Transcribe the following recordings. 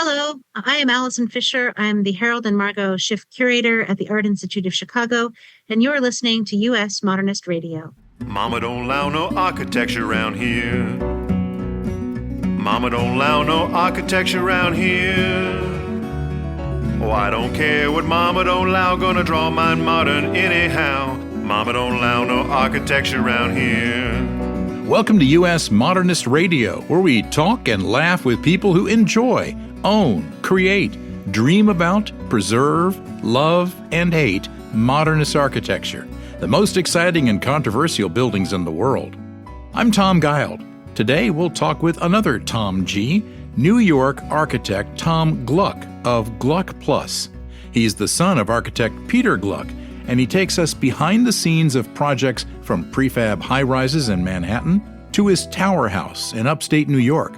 Hello, I am Allison Fisher. I'm the Harold and Margot Schiff Curator at the Art Institute of Chicago, and you're listening to U.S. Modernist Radio. Mama don't allow no architecture around here. Mama don't allow no architecture around here. Oh, I don't care what Mama don't allow, gonna draw mine modern anyhow. Mama don't allow no architecture around here. Welcome to U.S. Modernist Radio, where we talk and laugh with people who enjoy, own, create, dream about, preserve, love, and hate modernist architecture, the most exciting and controversial buildings in the world. I'm Tom Guild. Today we'll talk with another Tom G., New York architect Tom Gluck of GLUCKplus. He's the son of architect Peter Gluck, and he takes us behind the scenes of projects from prefab high-rises in Manhattan to his tower house in upstate New York.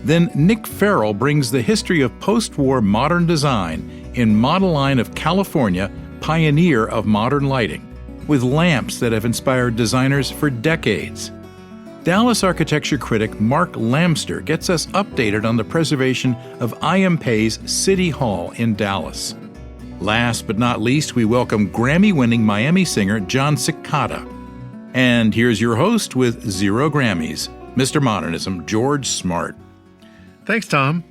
Then Nick Ferrell brings the history of post-war modern design in Modeline of California, pioneer of modern lighting, with lamps that have inspired designers for decades. Dallas architecture critic Mark Lamster gets us updated on the preservation of IM Pei's City Hall in Dallas. Last but not least, we welcome Grammy-winning Miami singer Jon Secada. And here's your host with 0 Grammys, Mr. Modernism, George Smart. Thanks, Tom.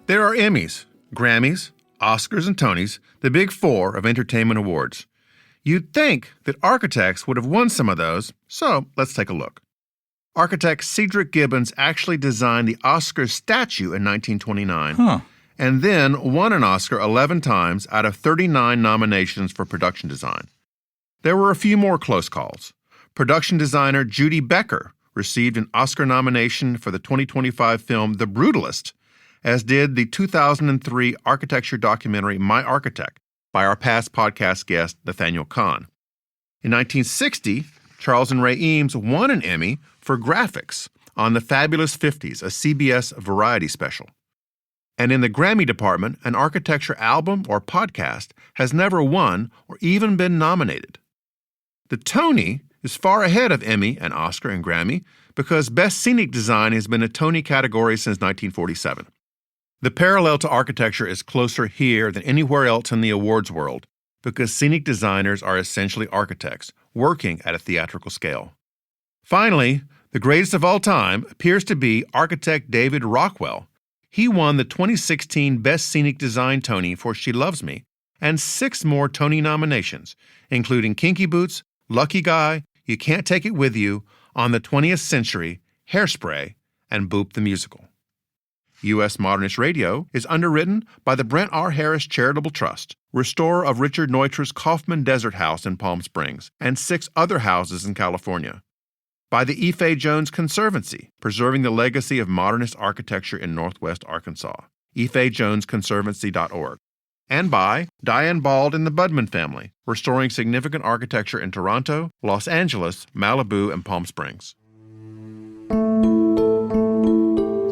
There are Emmys, Grammys, Oscars, and Tonys, the big 4 of entertainment awards. You'd think that architects would have won some of those, so let's take a look. Architect Cedric Gibbons actually designed the Oscar statue in 1929, and then won an Oscar 11 times out of 39 nominations for production design. There were a few more close calls. Production designer Judy Becker received an Oscar nomination for the 2025 film The Brutalist, as did the 2003 architecture documentary My Architect by our past podcast guest Nathaniel Kahn. In 1960, Charles and Ray Eames won an Emmy for graphics on The Fabulous 50s, a CBS variety special. And in the Grammy department, an architecture album or podcast has never won or even been nominated. The Tony is far ahead of Emmy and Oscar and Grammy because Best Scenic Design has been a Tony category since 1947. The parallel to architecture is closer here than anywhere else in the awards world because scenic designers are essentially architects working at a theatrical scale. Finally, the greatest of all time appears to be architect David Rockwell. He won the 2016 Best Scenic Design Tony for She Loves Me and 6 more Tony nominations, including Kinky Boots, Lucky Guy, You Can't Take It With You, On the 20th Century, Hairspray, and Boop the Musical. U.S. Modernist Radio is underwritten by the Brent R. Harris Charitable Trust, restorer of Richard Neutra's Kaufman Desert House in Palm Springs, and 6 other houses in California. By the Ife Jones Conservancy, preserving the legacy of modernist architecture in Northwest Arkansas, ifejonesconservancy.org. And by Diane Bald and the Budman family, restoring significant architecture in Toronto, Los Angeles, Malibu, and Palm Springs.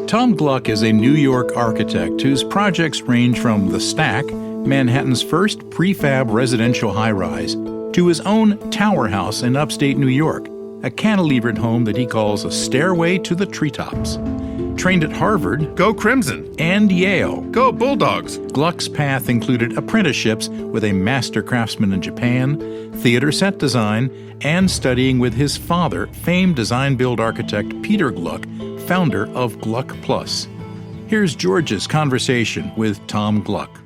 Tom Gluck is a New York architect whose projects range from The Stack, Manhattan's first prefab residential high-rise, to his own tower house in upstate New York, a cantilevered home that he calls a stairway to the treetops. Trained at Harvard, Go Crimson, and Yale, Go Bulldogs. Gluck's path included apprenticeships with a master craftsman in Japan, theater set design, and studying with his father, famed design-build architect Peter Gluck, founder of GLUCKplus. Here's George's conversation with Tom Gluck.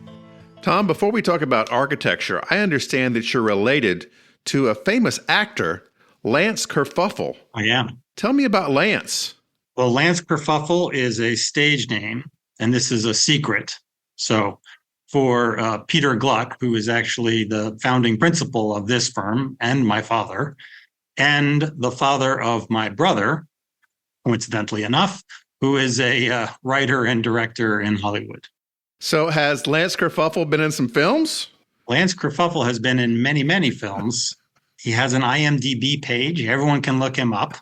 Tom, before we talk about architecture, I understand that you're related to a famous actor, Lance Kerfuffle. I am. Tell me about Lance. Well, Lance Kerfuffle is a stage name, and this is a secret. So for Peter Gluck, who is actually the founding principal of this firm, and my father, and the father of my brother, coincidentally enough, who is a writer and director in Hollywood. So has Lance Kerfuffle been in some films? Lance Kerfuffle has been in many, many films. He has an IMDb page. Everyone can look him up.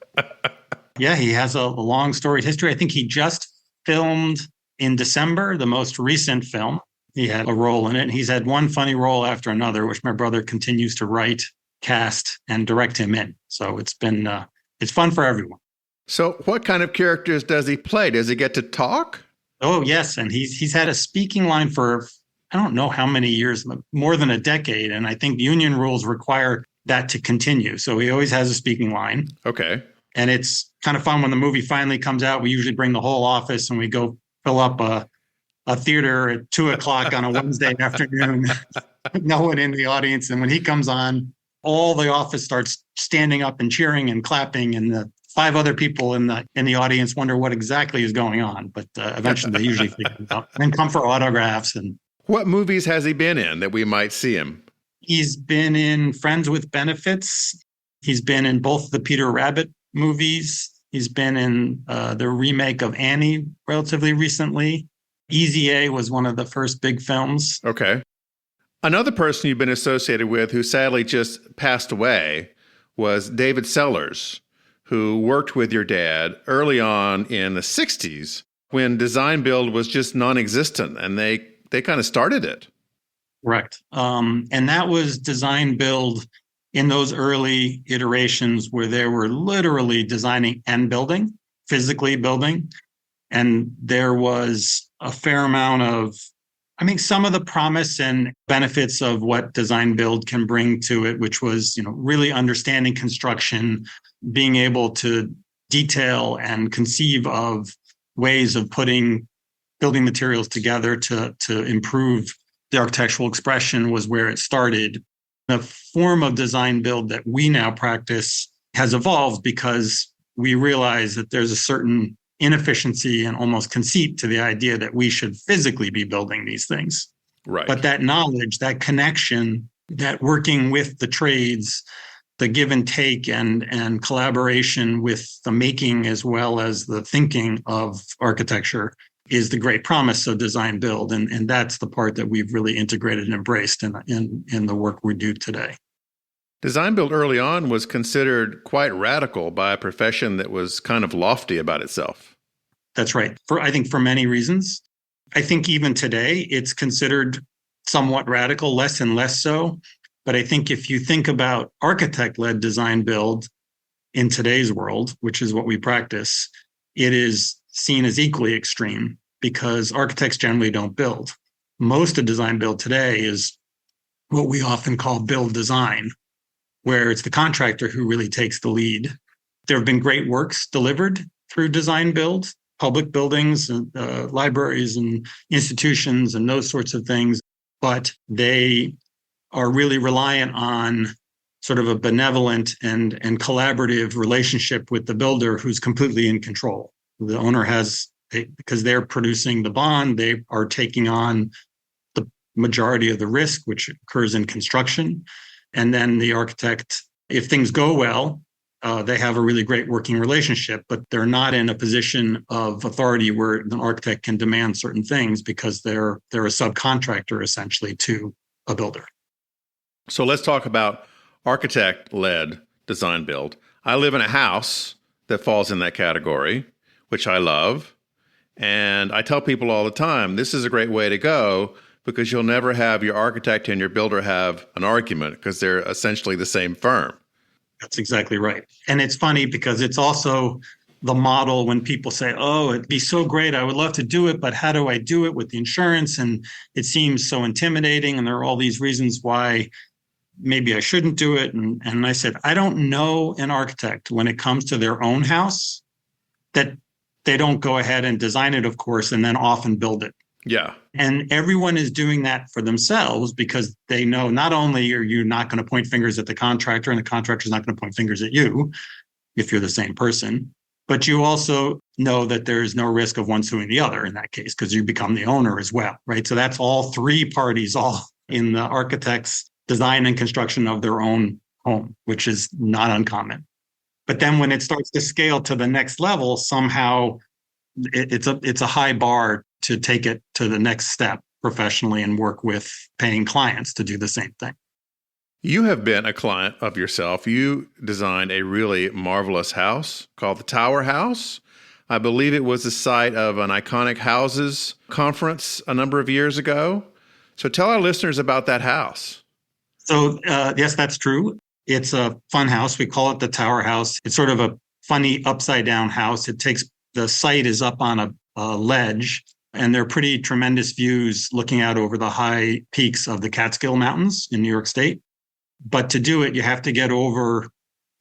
Yeah, he has a long storied history. I think he just filmed in December, the most recent film. He had a role in it. He's had one funny role after another, which my brother continues to write, cast, and direct him in. So it's been, it's fun for everyone. So what kind of characters does he play? Does he get to talk? Oh, yes. And he's had a speaking line for, I don't know how many years, more than a decade. And I think union rules require that to continue. So he always has a speaking line. Okay. And it's kind of fun when the movie finally comes out. We usually bring the whole office and we go fill up a theater at 2:00 on a Wednesday afternoon. No one in the audience. And when he comes on, all the office starts standing up and cheering and clapping. And the 5 other people in the audience wonder what exactly is going on. But eventually they usually figure it out and come for autographs. And what movies has he been in that we might see him? he's been in Friends with Benefits. He's been in both the Peter Rabbit movies. He's been in the remake of Annie relatively recently. Easy A was one of the first big films. Okay. Another person you've been associated with who sadly just passed away was David Sellers, who worked with your dad early on in the 60s when design build was just non-existent, and they kind of started it. Correct. And that was design build in those early iterations where they were literally designing and building, physically building. And there was a fair amount of, some of the promise and benefits of what design build can bring to it, which was, really understanding construction, being able to detail and conceive of ways of putting building materials together to improve the architectural expression was where it started. The form of design build that we now practice has evolved because we realize that there's a certain inefficiency and almost conceit to the idea that we should physically be building these things. Right. But that knowledge, that connection, that working with the trades, the give and take and collaboration with the making as well as the thinking of architecture is the great promise of design build. And that's the part that we've really integrated and embraced in the work we do today. Design build early on was considered quite radical by a profession that was kind of lofty about itself. That's right. I think for many reasons. I think even today it's considered somewhat radical, less and less so. But I think if you think about architect-led design build in today's world, which is what we practice, it is seen as equally extreme because architects generally don't build. Most of design build today is what we often call build design, where it's the contractor who really takes the lead. There have been great works delivered through design build, public buildings, libraries and institutions and those sorts of things, but they are really reliant on sort of a benevolent and collaborative relationship with the builder who's completely in control. The owner because they're producing the bond, they are taking on the majority of the risk, which occurs in construction. And then the architect, if things go well, they have a really great working relationship, but they're not in a position of authority where an architect can demand certain things because they're a subcontractor essentially to a builder. So let's talk about architect-led design build. I live in a house that falls in that category, which I love. And I tell people all the time, this is a great way to go because you'll never have your architect and your builder have an argument because they're essentially the same firm. That's exactly right. And it's funny because it's also the model when people say, oh, it'd be so great. I would love to do it, but how do I do it with the insurance? And it seems so intimidating. And there are all these reasons why maybe I shouldn't do it. And I said, I don't know an architect when it comes to their own house that they don't go ahead and design it, of course, and then often build it. Yeah. And everyone is doing that for themselves because they know not only are you not going to point fingers at the contractor and the contractor is not going to point fingers at you if you're the same person, but you also know that there is no risk of one suing the other in that case because you become the owner as well, right? So that's all three parties all in the architect's design and construction of their own home, which is not uncommon. But then when it starts to scale to the next level, somehow it's a high bar to take it to the next step professionally and work with paying clients to do the same thing. You have been a client of yourself. You designed a really marvelous house called the Tower House. I believe it was the site of an iconic houses conference a number of years ago. So tell our listeners about that house. So yes, that's true. It's a fun house. We call it the Tower House. It's sort of a funny upside down house. The site is up on a ledge And they're pretty tremendous views looking out over the high peaks of the Catskill Mountains in New York State. But to do it, you have to get over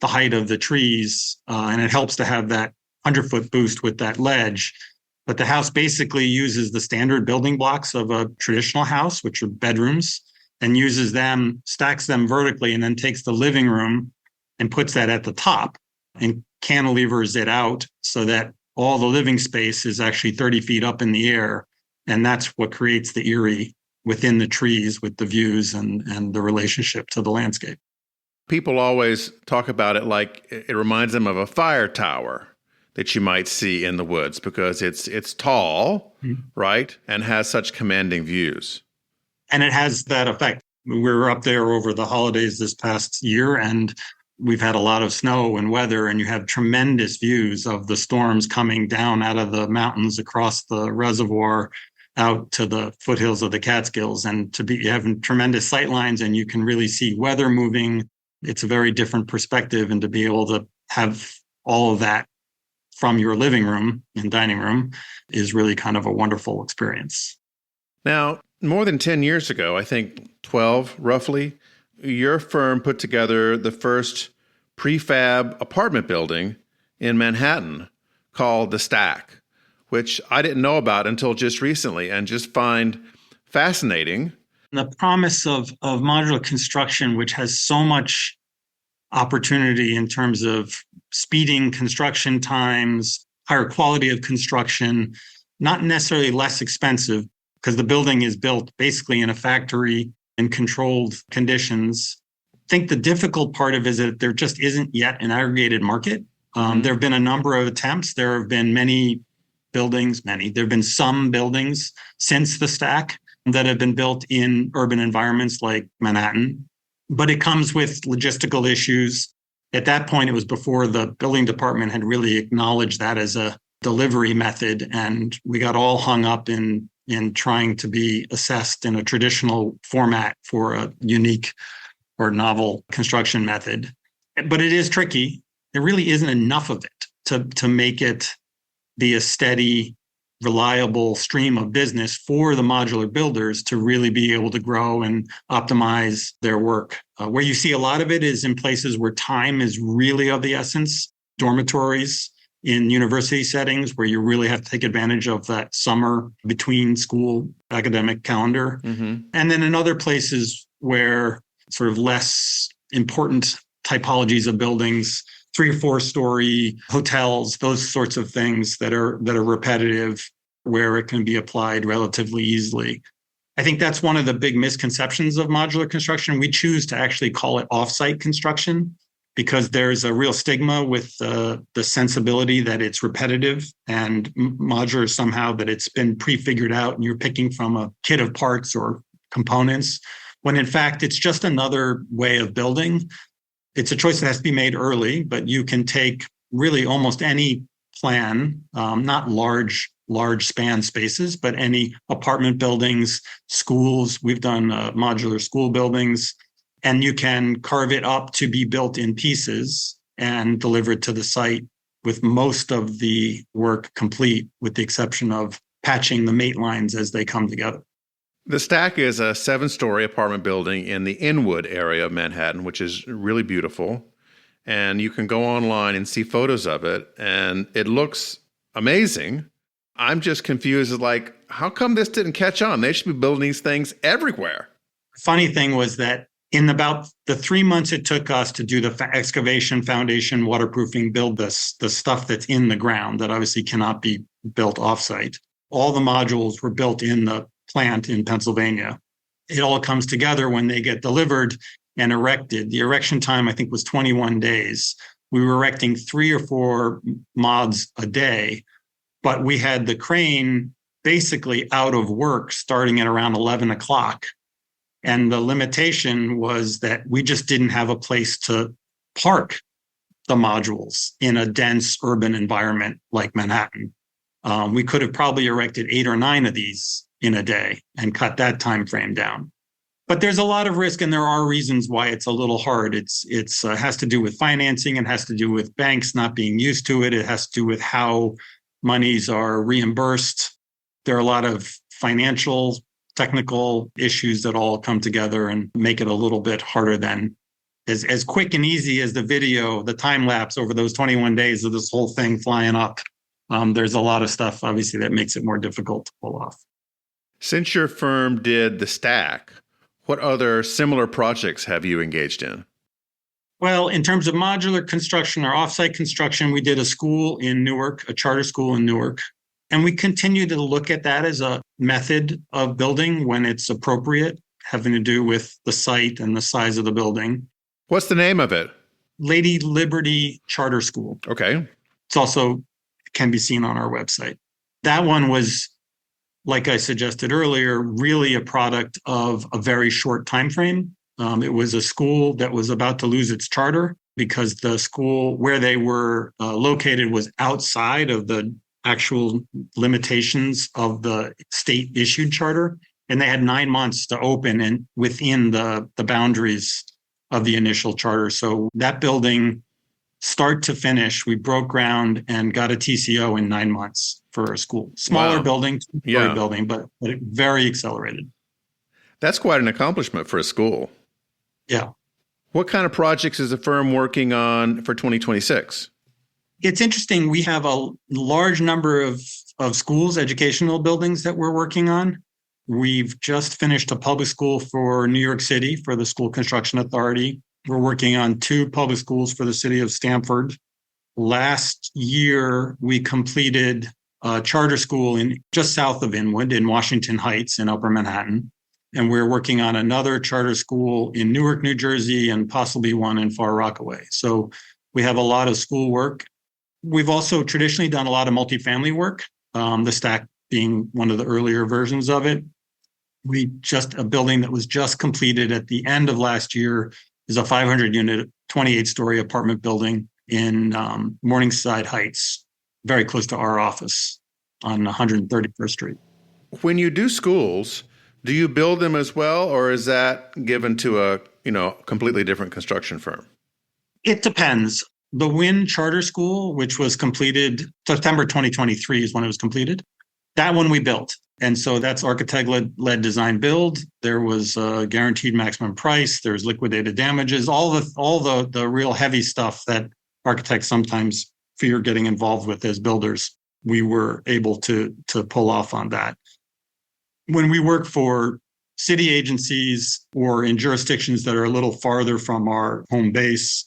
the height of the trees, and it helps to have that 100-foot boost with that ledge. But the house basically uses the standard building blocks of a traditional house, which are bedrooms, and uses them, stacks them vertically, and then takes the living room and puts that at the top and cantilevers it out so that all the living space is actually 30 feet up in the air. And that's what creates the eerie within the trees with the views and the relationship to the landscape. People always talk about it like it reminds them of a fire tower that you might see in the woods because it's tall, right, and has such commanding views. And it has that effect. We were up there over the holidays this past year, and we've had a lot of snow and weather, and you have tremendous views of the storms coming down out of the mountains across the reservoir out to the foothills of the Catskills. And you have tremendous sight lines, and you can really see weather moving. It's a very different perspective, and to be able to have all of that from your living room and dining room is really kind of a wonderful experience. Now, more than 10 years ago, I think 12 roughly, your firm put together the first prefab apartment building in Manhattan called The Stack, which I didn't know about until just recently and just find fascinating. The promise of modular construction, which has so much opportunity in terms of speeding construction times, higher quality of construction, not necessarily less expensive, because the building is built basically in a factory in controlled conditions. I think the difficult part of it is that there just isn't yet an aggregated market. There have been a number of attempts. There have been there have been some buildings since the Stack that have been built in urban environments like Manhattan, but it comes with logistical issues. At that point, it was before the building department had really acknowledged that as a delivery method, and we got all hung up in trying to be assessed in a traditional format for a unique or novel construction method. But it is tricky. There really isn't enough of it to make it be a steady, reliable stream of business for the modular builders to really be able to grow and optimize their work. Where you see a lot of it is in places where time is really of the essence, dormitories in university settings where you really have to take advantage of that summer between school academic calendar. And then in other places where sort of less important typologies of buildings, 3 or 4 story hotels, those sorts of things that are repetitive, where it can be applied relatively easily. I think that's one of the big misconceptions of modular construction. We choose to actually call it offsite construction because there's a real stigma with the sensibility that it's repetitive and modular somehow that it's been prefigured out and you're picking from a kit of parts or components, when in fact it's just another way of building. It's a choice that has to be made early, but you can take really almost any plan, not large span spaces, but any apartment buildings, schools. We've done modular school buildings, and you can carve it up to be built in pieces and delivered to the site with most of the work complete, with the exception of patching the mate lines as they come together. The Stack is a 7-story apartment building in the Inwood area of Manhattan, which is really beautiful. And you can go online and see photos of it, and it looks amazing. I'm just confused, like, how come this didn't catch on? They should be building these things everywhere. Funny thing was that in about the 3 months it took us to do the excavation, foundation, waterproofing, build the stuff that's in the ground that obviously cannot be built offsite, all the modules were built in the plant in Pennsylvania. It all comes together when they get delivered and erected. The erection time, I think, was 21 days. We were erecting 3 or 4 mods a day, but we had the crane basically out of work starting at around 11 o'clock. And the limitation was that we just didn't have a place to park the modules in a dense urban environment like Manhattan. We could have probably erected 8 or 9 of these in a day and cut that time frame down. But there's a lot of risk, and there are reasons why it's a little hard. It has to do with financing. It has to do with banks not being used to it. It has to do with how monies are reimbursed. there are a lot of financial, technical issues that all come together and make it a little bit harder than as quick and easy as the video, the time lapse over those 21 days of this whole thing flying up. There's a lot of stuff, obviously, that makes it more difficult to pull off. Since your firm did the stack, what other similar projects have you engaged in? Well, in terms of modular construction or offsite construction, we did a school in Newark, a charter school in Newark. And we continue to look at that as a method of building when it's appropriate, having to do with the site and the size of the building. What's the name of it? Lady Liberty Charter School. Okay. It's also can be seen on our website. That one was, like I suggested earlier, really a product of a very short time frame. It was a school that was about to lose its charter because the school where they were located was outside of the actual limitations of the state-issued charter. And they had 9 months to open and within the boundaries of the initial charter. So that building, start to finish, we broke ground and got a TCO in 9 months for a school. Smaller building, building, but very accelerated. That's quite an accomplishment for a school. Yeah. What kind of projects is the firm working on for 2026? It's interesting. We have a large number of schools, educational buildings that we're working on. We've just finished a public school for New York City for the School Construction Authority. We're working on 2 public schools for the city of Stamford. Last year, we completed a charter school in just south of Inwood in Washington Heights in Upper Manhattan. And we're working on another charter school in Newark, New Jersey, and possibly one in Far Rockaway. So we have a lot of school work. We've also traditionally done a lot of multifamily work, the stack being one of the earlier versions of it. A building that was just completed at the end of last year is a 500-unit, 28-story apartment building in Morningside Heights, very close to our office on 131st Street. When you do schools, do you build them as well, or is that given to a completely different construction firm? It depends. The Wynn Charter School, which was completed September 2023 is when it was completed. That one we built. And so that's architect-led design build. There was a guaranteed maximum price. There's liquidated damages, all the real heavy stuff that architects sometimes fear getting involved with as builders. We were able to pull off on that. When we work for city agencies or in jurisdictions that are a little farther from our home base,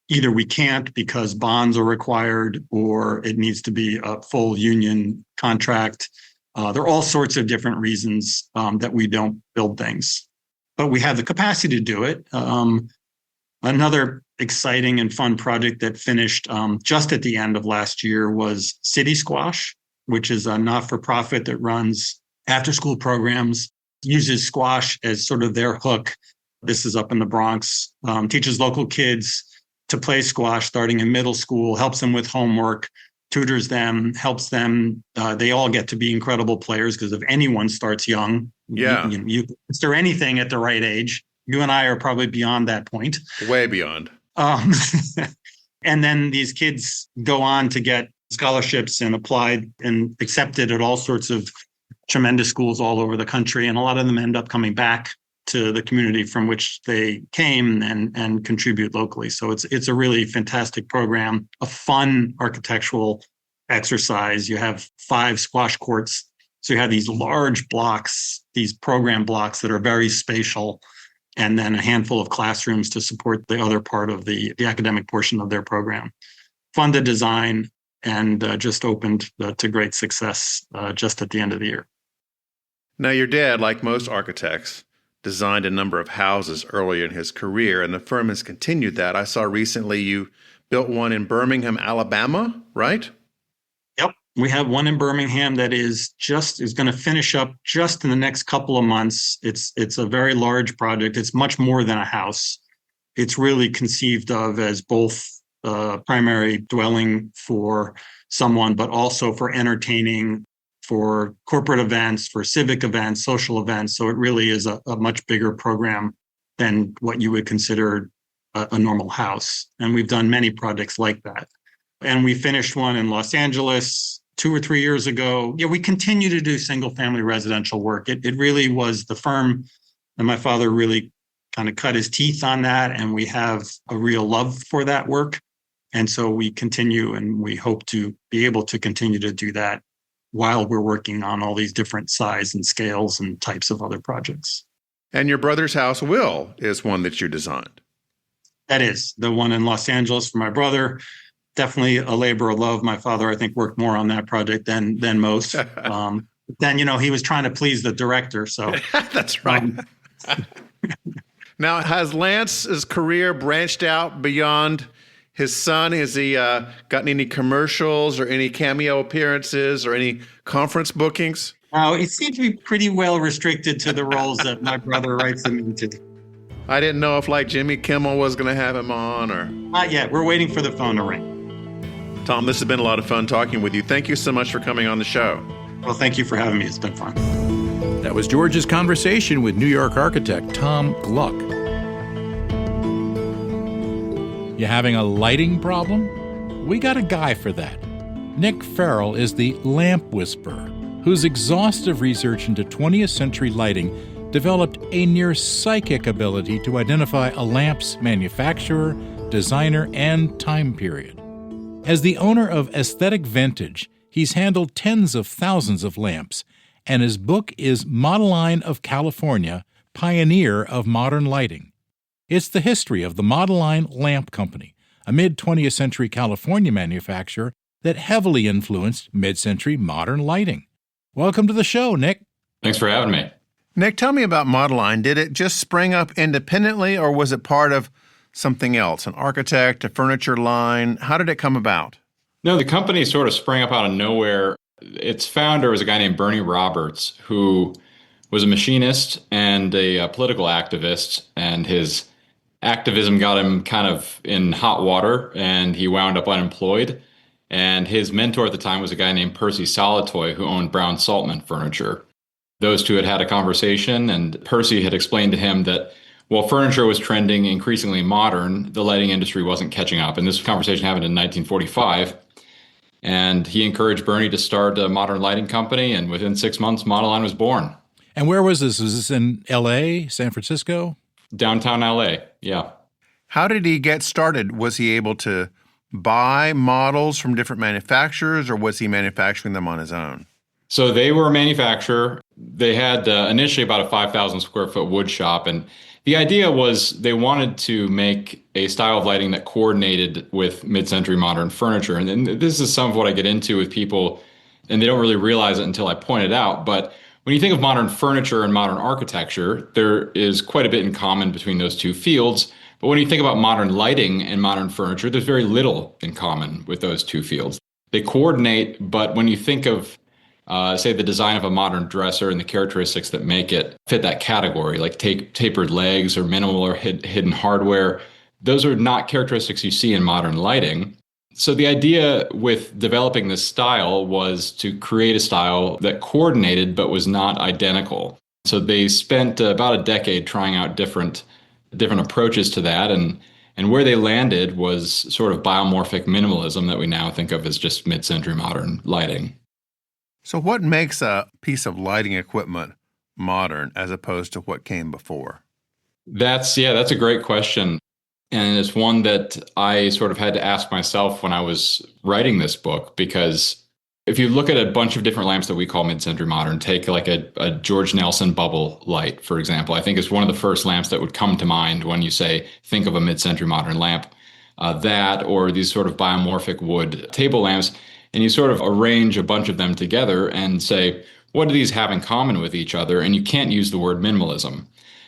either we can't because bonds are required or it needs to be a full union contract. There are all sorts of different reasons that we don't build things, but we have the capacity to do it. Another exciting and fun project that finished just at the end of last year was City Squash, which is a not-for-profit that runs after-school programs, uses squash as sort of their hook. This is up in the Bronx, teaches local kids to play squash starting in middle school, helps them with homework, tutors them, helps them. They all get to be incredible players because if anyone starts young, you master anything at the right age. You and I are probably beyond that point. Way beyond. And then these kids go on to get scholarships and applied and accepted at all sorts of tremendous schools all over the country. And a lot of them end up coming back to the community from which they came and contribute locally. So it's a really fantastic program, a fun architectural exercise. You have 5 squash courts. So you have these large blocks, these program blocks that are very spatial, and then a handful of classrooms to support the other part of the academic portion of their program. Fun to design and just opened to great success just at the end of the year. Now, your dad, like most architects, designed a number of houses early in his career, and the firm has continued that. I saw recently you built one in Birmingham, Alabama, right? Yep. We have one in Birmingham that is going to finish up just in the next couple of months. It's a very large project. It's much more than a house. It's really conceived of as both a primary dwelling for someone, but also for entertaining, for corporate events, for civic events, social events. So it really is a much bigger program than what you would consider a normal house. And we've done many projects like that. And we finished one in Los Angeles 2 or 3 years ago, we continue to do single family residential work. It really was the firm, and my father really kind of cut his teeth on that. And we have a real love for that work. And so we continue, and we hope to be able to continue to do that while we're working on all these different size and scales and types of other projects. And your brother's house, Will, is one that you designed. That is the one in Los Angeles for my brother. Definitely a labor of love. My father, I think, worked more on that project than most. Then, he was trying to please the director. So that's right. Now, has Lance's career branched out beyond his son? Has he gotten any commercials or any cameo appearances or any conference bookings? It seems to be pretty well restricted to the roles that my brother writes them into. I didn't know if Jimmy Kimmel was going to have him on or... Not yet. We're waiting for the phone to ring. Tom, this has been a lot of fun talking with you. Thank you so much for coming on the show. Well, thank you for having me. It's been fun. That was George's conversation with New York architect Tom Gluck. You having a lighting problem? We got a guy for that. Nick Ferrell is the lamp whisperer, whose exhaustive research into 20th century lighting developed a near psychic ability to identify a lamp's manufacturer, designer, and time period. As the owner of Aesthetic Vintage, he's handled tens of thousands of lamps, and his book is Modeline of California, Pioneer of Modern Lighting. It's the history of the Modeline Lamp Company, a mid-20th century California manufacturer that heavily influenced mid-century modern lighting. Welcome to the show, Nick. Thanks for having me. Nick, tell me about Modeline. Did it just spring up independently, or was it part of something else, an architect, a furniture line? How did it come about? No, the company sort of sprang up out of nowhere. Its founder was a guy named Bernie Roberts, who was a machinist and a political activist, and his activism got him kind of in hot water, and he wound up unemployed. And his mentor at the time was a guy named Percy Solitoy, who owned Brown Saltman Furniture. Those two had had a conversation, and Percy had explained to him that while furniture was trending increasingly modern, the lighting industry wasn't catching up. And this conversation happened in 1945. And he encouraged Bernie to start a modern lighting company, and within 6 months, Modeline was born. And where was this? Was this in L.A., San Francisco? Downtown L.A., yeah. How did he get started? Was he able to buy models from different manufacturers, or was he manufacturing them on his own? So they were a manufacturer. They had initially about a 5,000 square foot wood shop. And the idea was they wanted to make a style of lighting that coordinated with mid-century modern furniture. And this is some of what I get into with people, and they don't really realize it until I point it out. But when you think of modern furniture and modern architecture, there is quite a bit in common between those two fields. But when you think about modern lighting and modern furniture, there's very little in common with those two fields. They coordinate, but when you think of say the design of a modern dresser and the characteristics that make it fit that category, like tapered legs or minimal or hidden hardware, those are not characteristics you see in modern lighting. So the idea with developing this style was to create a style that coordinated but was not identical. So they spent about a decade trying out different approaches to that, and where they landed was sort of biomorphic minimalism that we now think of as just mid-century modern lighting. So what makes a piece of lighting equipment modern as opposed to what came before? That's a great question. And it's one that I sort of had to ask myself when I was writing this book, because if you look at a bunch of different lamps that we call mid-century modern, take like a George Nelson bubble light, for example. I think it's one of the first lamps that would come to mind when you think of a mid-century modern lamp. That or these sort of biomorphic wood table lamps. And you sort of arrange a bunch of them together and say, what do these have in common with each other? And you can't use the word minimalism.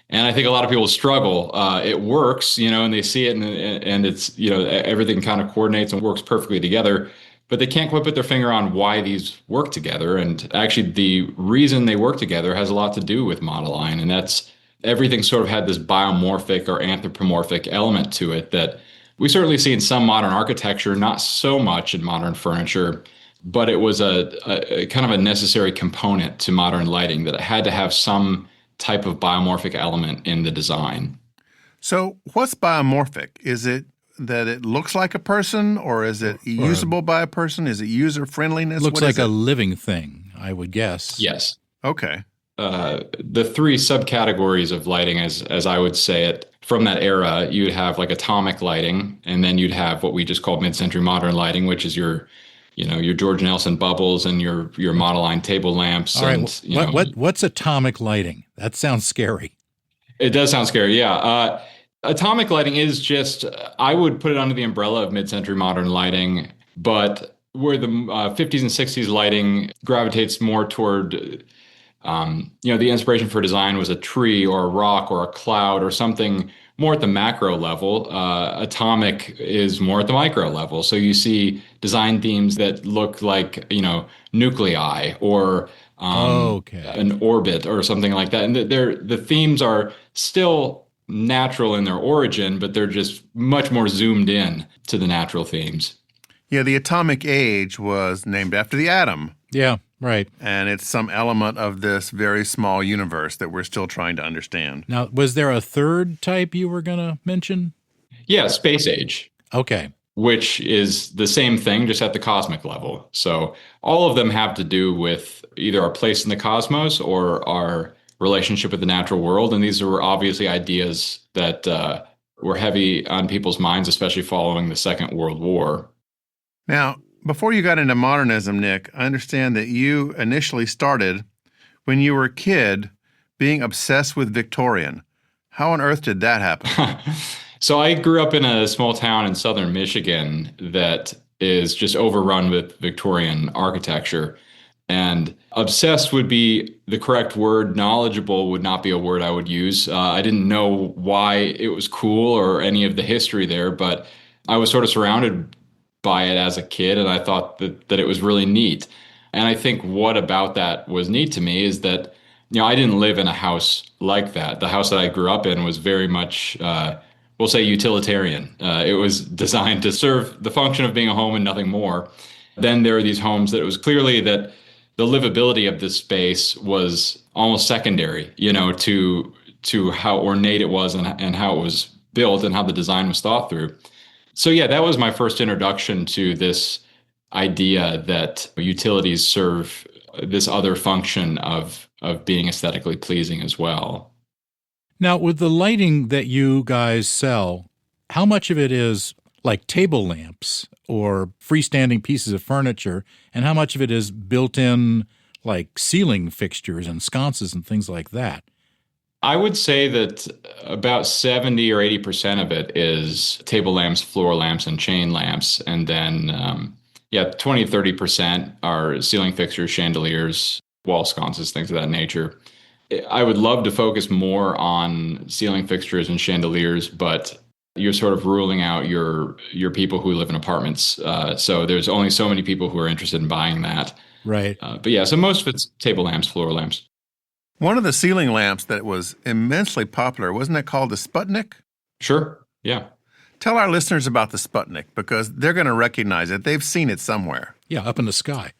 And I think a lot of people struggle. It works, and they see it and it's, everything kind of coordinates and works perfectly together, but they can't quite put their finger on why these work together. And actually the reason they work together has a lot to do with Modeline. And that's everything sort of had this biomorphic or anthropomorphic element to it that we certainly see in some modern architecture, not so much in modern furniture, but it was a kind of a necessary component to modern lighting, that it had to have some type of biomorphic element in the design. So what's biomorphic? Is it that it looks like a person, or is it usable by a person? Is it user friendliness? Looks like a living thing, I would guess. Yes. Okay. The three subcategories of lighting, as I would say it, from that era, you'd have like atomic lighting, and then you'd have what we just called mid-century modern lighting, which is your George Nelson bubbles and your Modeline table lamps. All right, what's atomic lighting? That sounds scary. It does sound scary, yeah. Atomic lighting is just, I would put it under the umbrella of mid-century modern lighting, but where the 50s and 60s lighting gravitates more toward, the inspiration for design was a tree or a rock or a cloud or something more at the macro level. Atomic is more at the micro level. So you see design themes that look like, nuclei or an orbit or something like that. And the themes are still natural in their origin, but they're just much more zoomed in to the natural themes. Yeah, the atomic age was named after the atom. Yeah, right. And it's some element of this very small universe that we're still trying to understand. Now, was there a third type you were going to mention? Yeah, space age. Okay. Which is the same thing, just at the cosmic level. So all of them have to do with either our place in the cosmos or our relationship with the natural world. And these were obviously ideas that were heavy on people's minds, especially following the Second World War. Now, before you got into modernism, Nick, I understand that you initially started when you were a kid being obsessed with Victorian. How on earth did that happen? So I grew up in a small town in southern Michigan that is just overrun with Victorian architecture. And obsessed would be the correct word. Knowledgeable would not be a word I would use. I didn't know why it was cool or any of the history there, but I was sort of surrounded by it as a kid, and I thought that it was really neat. And I think what about that was neat to me is that, I didn't live in a house like that. The house that I grew up in was very much, we'll say, utilitarian. It was designed to serve the function of being a home and nothing more. Then there are these homes that it was clearly that the livability of this space was almost secondary, to how ornate it was and how it was built and how the design was thought through. So yeah, that was my first introduction to this idea that utilities serve this other function of being aesthetically pleasing as well. Now, with the lighting that you guys sell, how much of it is like table lamps or freestanding pieces of furniture, and how much of it is built-in like ceiling fixtures and sconces and things like that? I would say that about 70 or 80% of it is table lamps, floor lamps, and chain lamps. And then, 20, 30% are ceiling fixtures, chandeliers, wall sconces, things of that nature. I would love to focus more on ceiling fixtures and chandeliers, but you're sort of ruling out your people who live in apartments. So there's only so many people who are interested in buying that. Right. So most of it's table lamps, floor lamps. One of the ceiling lamps that was immensely popular, wasn't it called the Sputnik? Sure, yeah. Tell our listeners about the Sputnik, because they're going to recognize it. They've seen it somewhere. Yeah, up in the sky.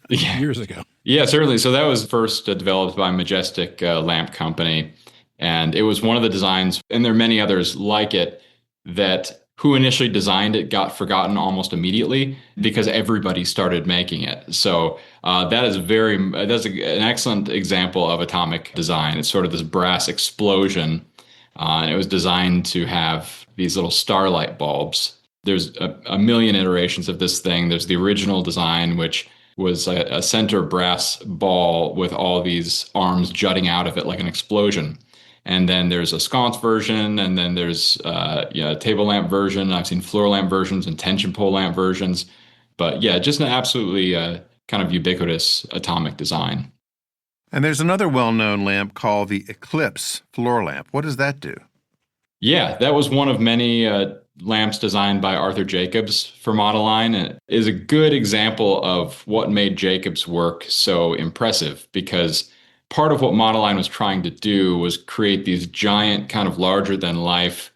Years ago. Yeah, certainly. So that was first developed by Majestic Lamp Company. And it was one of the designs, and there are many others like it, that who initially designed it got forgotten almost immediately because everybody started making it. So that's an excellent example of atomic design. It's sort of this brass explosion. And it was designed to have these little starlight bulbs. There's a million iterations of this thing. There's the original design, which was a center brass ball with all these arms jutting out of it like an explosion. And then there's a sconce version, and then there's a table lamp version. I've seen floor lamp versions and tension pole lamp versions. But yeah, just an absolutely kind of ubiquitous atomic design. And there's another well-known lamp called the Eclipse floor lamp. What does that do? Yeah, that was one of many lamps designed by Arthur Jacobs for Modeline. It is a good example of what made Jacobs' work so impressive, because part of what Modeline was trying to do was create these giant, kind of larger-than-life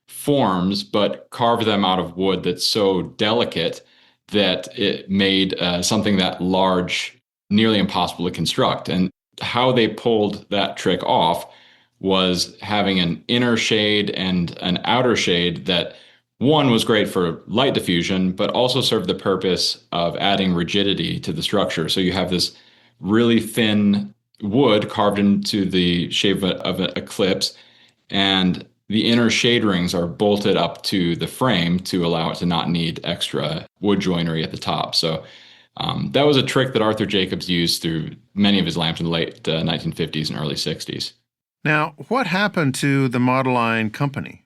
forms, but carve them out of wood that's so delicate that it made something that large nearly impossible to construct. And how they pulled that trick off was having an inner shade and an outer shade that one was great for light diffusion, but also served the purpose of adding rigidity to the structure. So you have this really thin wood carved into the shape of an eclipse, and the inner shade rings are bolted up to the frame to allow it to not need extra wood joinery at the top. So that was a trick that Arthur Jacobs used through many of his lamps in the late 1950s and early 60s. Now, what happened to the Modeline company?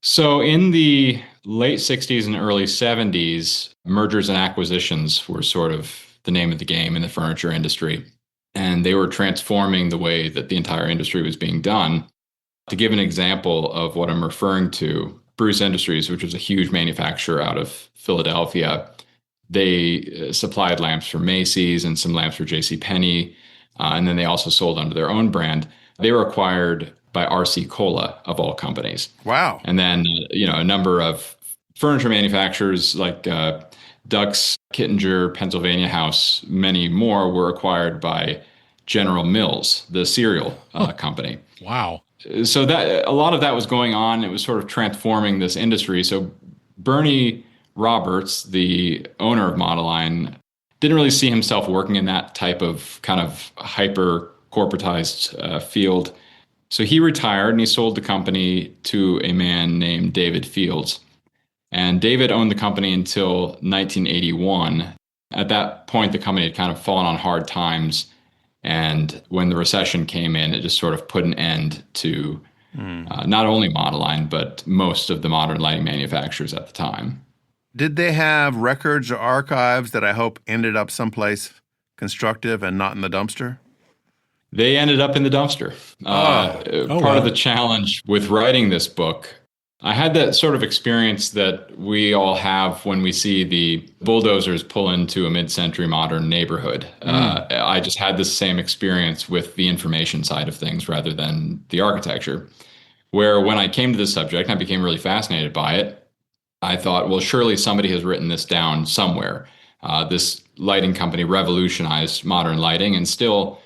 So in the late 60s and early 70s, mergers and acquisitions were sort of the name of the game in the furniture industry. And they were transforming the way that the entire industry was being done. To give an example of what I'm referring to, Bruce Industries, which was a huge manufacturer out of Philadelphia, they supplied lamps for Macy's and some lamps for JCPenney. And then they also sold under their own brand. They were acquired by R.C. Cola, of all companies. Wow. And then, a number of furniture manufacturers like Ducks, Kittinger, Pennsylvania House, many more were acquired by General Mills, the cereal company. Wow. So that a lot of that was going on. It was sort of transforming this industry. So Bernie Roberts, the owner of Modeline, didn't really see himself working in that type of kind of hyper corporatized field. So he retired and he sold the company to a man named David Fields. And David owned the company until 1981. At that point, the company had kind of fallen on hard times. And when the recession came in, it just sort of put an end to not only Modeline, but most of the modern lighting manufacturers at the time. Did they have records or archives that I hope ended up someplace constructive and not in the dumpster? They ended up in the dumpster. Part of the challenge with writing this book, I had that sort of experience that we all have when we see the bulldozers pull into a mid-century modern neighborhood. I just had the same experience with the information side of things rather than the architecture, where when I came to this subject, I became really fascinated by it. I thought, well, surely somebody has written this down somewhere. This lighting company revolutionized modern lighting, and still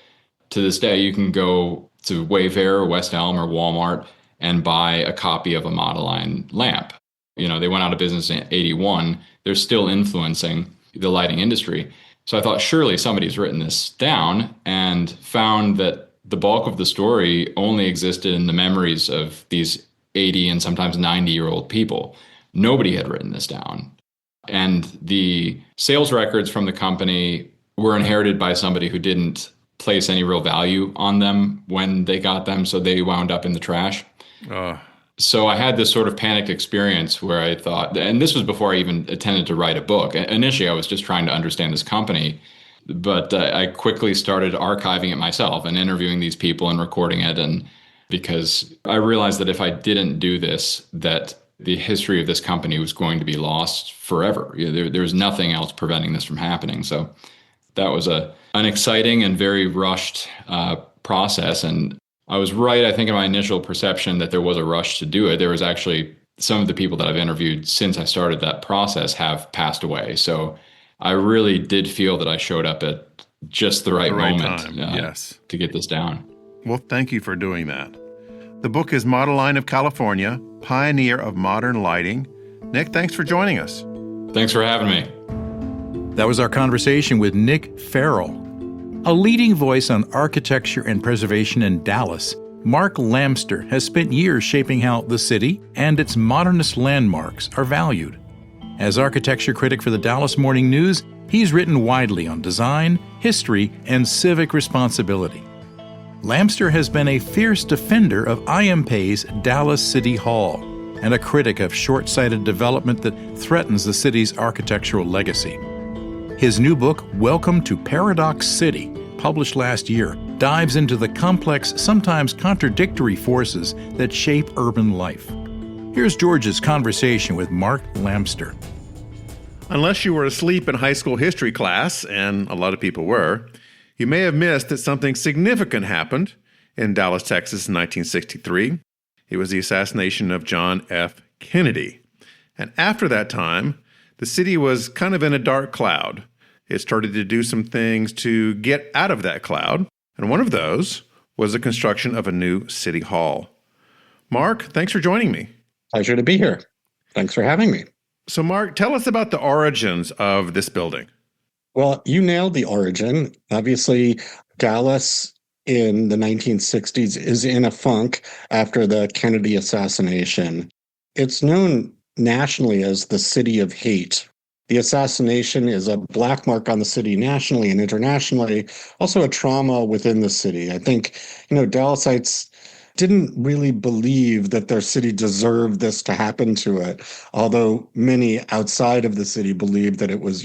to this day, you can go to Wayfair or West Elm or Walmart and buy a copy of a Modeline lamp. They went out of business in 81. They're still influencing the lighting industry. So I thought, surely somebody's written this down, and found that the bulk of the story only existed in the memories of these 80 and sometimes 90-year-old people. Nobody had written this down. And the sales records from the company were inherited by somebody who didn't place any real value on them when they got them, so they wound up in the trash. So I had this sort of panicked experience where I thought, and this was before I even intended to write a book. Initially, I was just trying to understand this company, but I quickly started archiving it myself and interviewing these people and recording it. And because I realized that if I didn't do this, that the history of this company was going to be lost forever. There was nothing else preventing this from happening. So that was an exciting and very rushed process. And I was right, I think, in my initial perception that there was a rush to do it. There was actually some of the people that I've interviewed since I started that process have passed away. So I really did feel that I showed up at just the right moment to get this down. Well, thank you for doing that. The book is Modeline of California, Pioneer of Modern Lighting. Nick, thanks for joining us. Thanks for having me. That was our conversation with Nick Ferrell. A leading voice on architecture and preservation in Dallas, Mark Lamster has spent years shaping how the city and its modernist landmarks are valued. As architecture critic for the Dallas Morning News, he's written widely on design, history, and civic responsibility. Lamster has been a fierce defender of IM Pei's Dallas City Hall and a critic of short-sighted development that threatens the city's architectural legacy. His new book, Welcome to Paradox City, published last year, dives into the complex, sometimes contradictory forces that shape urban life. Here's George's conversation with Mark Lamster. Unless you were asleep in high school history class, and a lot of people were, you may have missed that something significant happened in Dallas, Texas in 1963. It was the assassination of John F. Kennedy. And after that time, the city was kind of in a dark cloud. It started to do some things to get out of that cloud, and one of those was the construction of a new city hall. Mark, thanks for joining me. Pleasure to be here. Thanks for having me. So, Mark, tell us about the origins of this building. Well, you nailed the origin. Obviously, Dallas in the 1960s is in a funk after the Kennedy assassination. It's known nationally as the City of Hate. The assassination is a black mark on the city nationally and internationally, also a trauma within the city. I think, Dallasites didn't really believe that their city deserved this to happen to it, although many outside of the city believed that it was,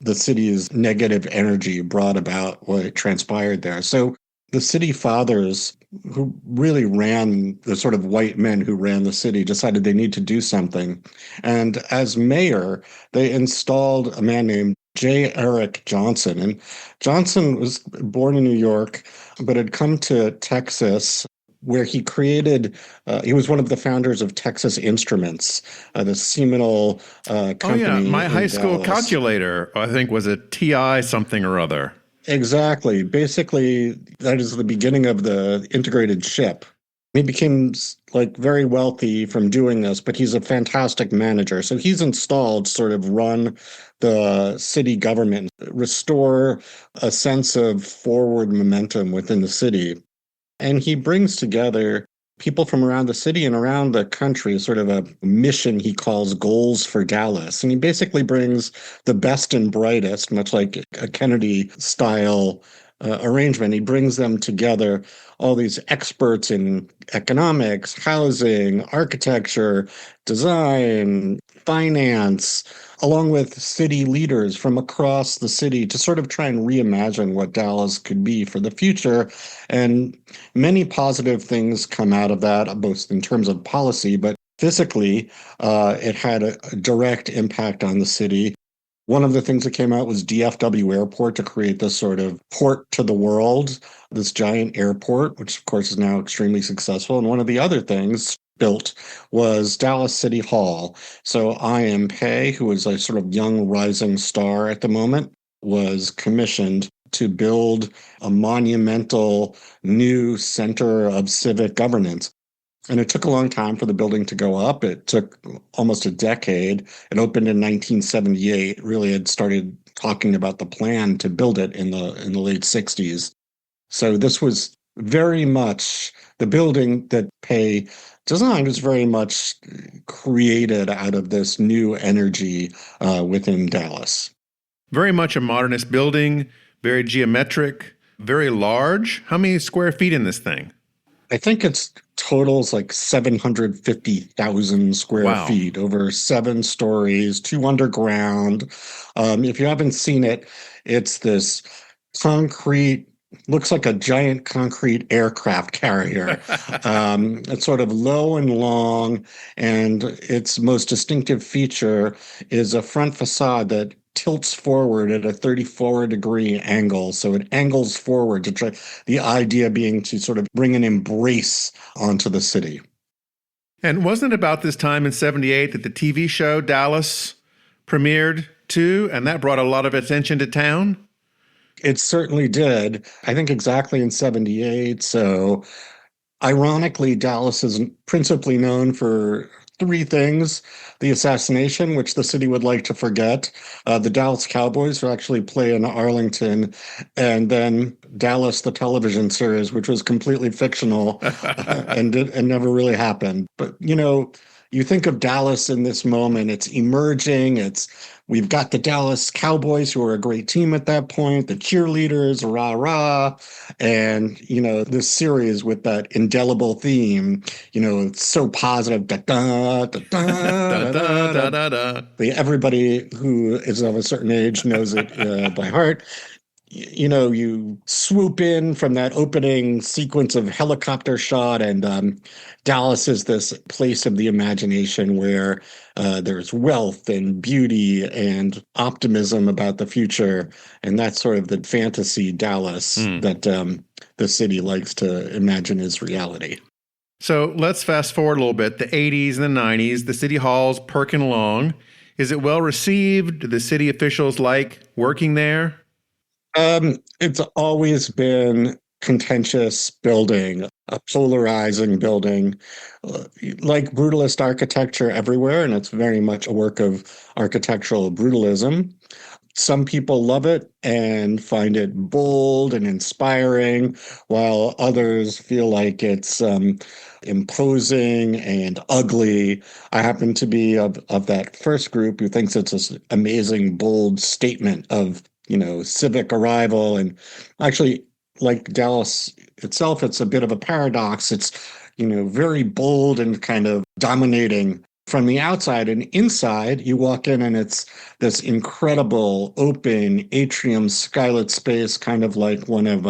the city's negative energy brought about what transpired there. So the city fathers who really ran, the sort of white men who ran the city, decided they need to do something. And as mayor, they installed a man named J. Eric Johnson. And Johnson was born in New York, but had come to Texas, where he created, he was one of the founders of Texas Instruments, the seminal company. Oh, yeah. My high school Dallas. Calculator, I think, was a TI something or other. Exactly. Basically, that is the beginning of the integrated chip. He became very wealthy from doing this, but he's a fantastic manager. So he's installed to sort of run the city government, restore a sense of forward momentum within the city. And he brings together people from around the city and around the country, sort of a mission he calls Goals for Dallas. And he basically brings the best and brightest, much like a Kennedy-style arrangement. He brings them together, all these experts in economics, housing, architecture, design, finance, along with city leaders from across the city to sort of try and reimagine what Dallas could be for the future. And many positive things come out of that, both in terms of policy, but physically, it had a direct impact on the city. One of the things that came out was DFW Airport to create this sort of port to the world, this giant airport, which of course is now extremely successful. And one of the other things built was Dallas City Hall. So IM Pei, who is a sort of young rising star at the moment, was commissioned to build a monumental new center of civic governance. And it took a long time for the building to go up. It took almost a decade. It opened in 1978. Really had started talking about the plan to build it in the late 60s. So this was very much the building that Pei designed was very much created out of this new energy within Dallas. Very much a modernist building, very geometric, very large. How many square feet in this thing? I think it's totals like 750,000 square feet, over 7 stories, 2 underground. If you haven't seen it, it's this concrete, looks like a giant concrete aircraft carrier. It's sort of low and long, and its most distinctive feature is a front facade that tilts forward at a 34-degree angle. So it angles forward to try, the idea being to sort of bring an embrace onto the city. And wasn't it about this time in 78 that the TV show Dallas premiered too, and that brought a lot of attention to town? It certainly did. I think exactly in 78. So ironically, Dallas is principally known for 3 things: the assassination, which the city would like to forget, the Dallas Cowboys, who actually play in Arlington, and then Dallas, the television series, which was completely fictional and never really happened. But, you think of Dallas in this moment, it's emerging, we've got the Dallas Cowboys, who are a great team at that point, the cheerleaders, rah, rah, and, this series with that indelible theme, it's so positive, da-da, da-da, da-da, da-da. Everybody who is of a certain age knows it by heart. You swoop in from that opening sequence of helicopter shot, and Dallas is this place of the imagination where there's wealth and beauty and optimism about the future. And that's sort of the fantasy Dallas that the city likes to imagine as reality. So let's fast forward a little bit. The 80s and the 90s, the city hall's perking along. Is it well received? Do the city officials like working there? It's always been contentious building, a polarizing building, like brutalist architecture everywhere, and it's very much a work of architectural brutalism. Some people love it and find it bold and inspiring, while others feel like it's imposing and ugly. I happen to be of that first group who thinks it's this amazing, bold statement of, civic arrival. And actually, like Dallas itself, it's a bit of a paradox. It's, very bold and kind of dominating from the outside, and inside you walk in and it's this incredible open atrium skylit space, kind of like one of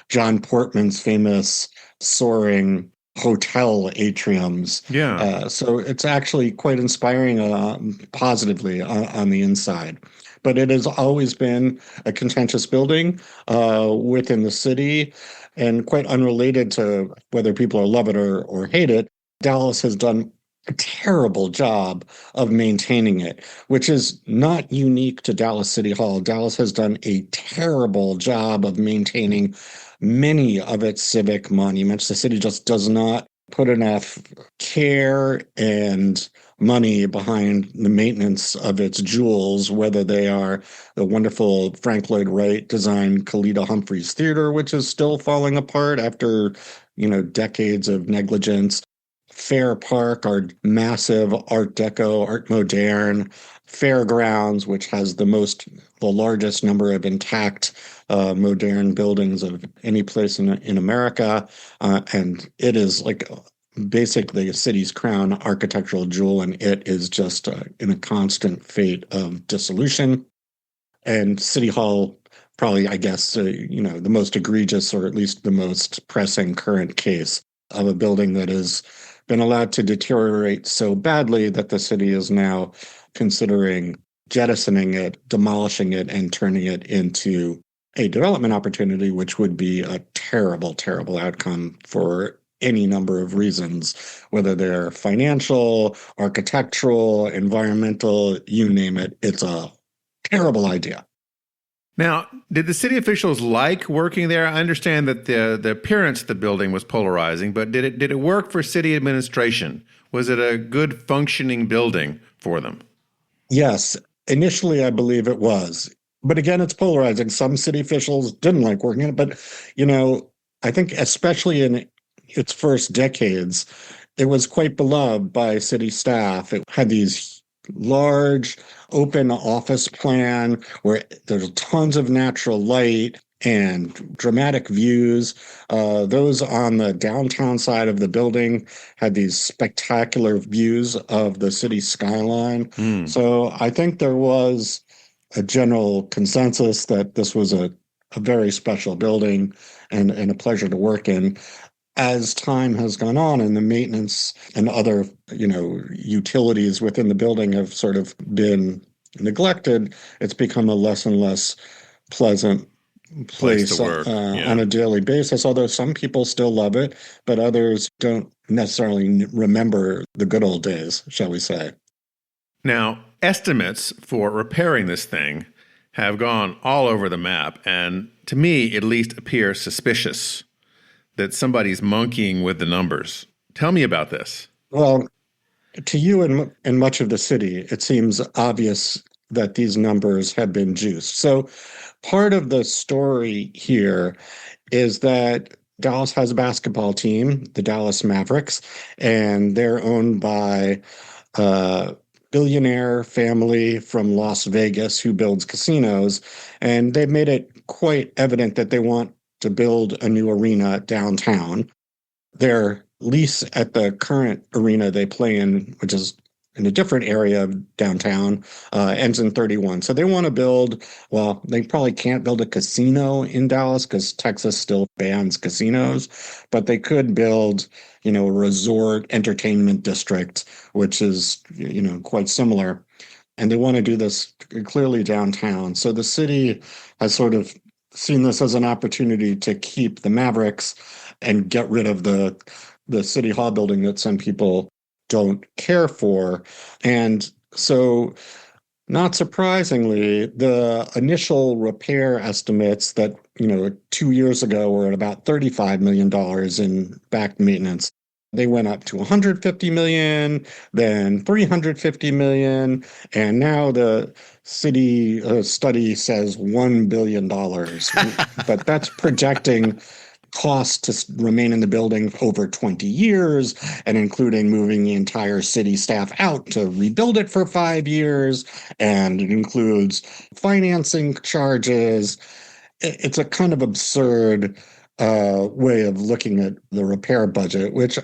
John Portman's famous soaring hotel atriums. Yeah. So it's actually quite inspiring positively on the inside. But it has always been a contentious building within the city, and quite unrelated to whether people love it or hate it. Dallas has done a terrible job of maintaining it, which is not unique to Dallas City Hall. Dallas has done a terrible job of maintaining many of its civic monuments. The city just does not put enough care and money behind the maintenance of its jewels, whether they are the wonderful Frank Lloyd Wright designed Kalita Humphreys Theater, which is still falling apart after, decades of negligence. Fair Park, our massive Art Deco, Art Moderne, Fairgrounds, which has the largest number of intact modern buildings of any place in America, and it is like basically a city's crown architectural jewel, and it is just in a constant fate of dissolution. And City Hall, probably, I guess, the most egregious, or at least the most pressing current case of a building that has been allowed to deteriorate so badly that the city is now considering jettisoning it, demolishing it, and turning it into a development opportunity, which would be a terrible, terrible outcome for any number of reasons, whether they're financial, architectural, environmental, you name it. It's a terrible idea. Now, did the city officials like working there? I understand that the appearance of the building was polarizing, but did it work for city administration? Was it a good functioning building for them? Yes. Initially, I believe it was. But again, it's polarizing. Some city officials didn't like working in it. But, I think especially in its first decades, it was quite beloved by city staff. It had these large open office plan where there's tons of natural light and dramatic views. Those on the downtown side of the building had these spectacular views of the city skyline. So I think there was a general consensus that this was a very special building and a pleasure to work in. As time has gone on and the maintenance and other, utilities within the building have sort of been neglected, it's become a less and less pleasant place to work. On a daily basis, although some people still love it, but others don't necessarily remember the good old days, shall we say. Now, estimates for repairing this thing have gone all over the map, and to me, at least, appear suspicious that somebody's monkeying with the numbers. Tell me about this. Well, to you and much of the city, it seems obvious that these numbers have been juiced. So part of the story here is that Dallas has a basketball team, the Dallas Mavericks, and they're owned by a billionaire family from Las Vegas who builds casinos. And they've made it quite evident that they want to build a new arena downtown. Their lease at the current arena they play in, which is in a different area of downtown, ends in 31. So they want to build, well, they probably can't build a casino in Dallas because Texas still bans casinos, but they could build, a resort entertainment district, which is, quite similar. And they want to do this clearly downtown. So the city has sort of seen this as an opportunity to keep the Mavericks and get rid of the City Hall building that some people don't care for. And so Not surprisingly, the initial repair estimates that, 2 years ago were at about $35 million in back maintenance. They went up to 150 million, then 350 million, and now the city study says $1 billion. But that's projecting costs to remain in the building over 20 years and including moving the entire city staff out to rebuild it for 5 years. And it includes financing charges. It's a kind of absurd way of looking at the repair budget, which,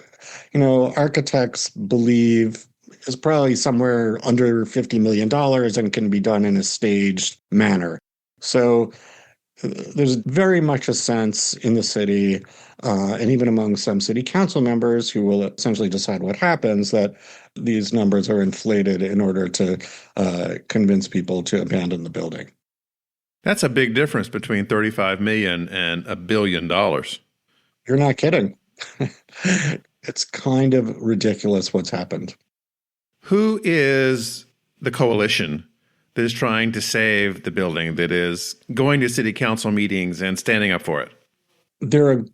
architects believe is probably somewhere under $50 million and can be done in a staged manner. So there's very much a sense in the city, and even among some city council members who will essentially decide what happens, that these numbers are inflated in order to convince people to abandon the building. That's a big difference between 35 million and $1 billion. You're not kidding. It's kind of ridiculous what's happened. Who is the coalition that is trying to save the building, that is going to city council meetings and standing up for it? There are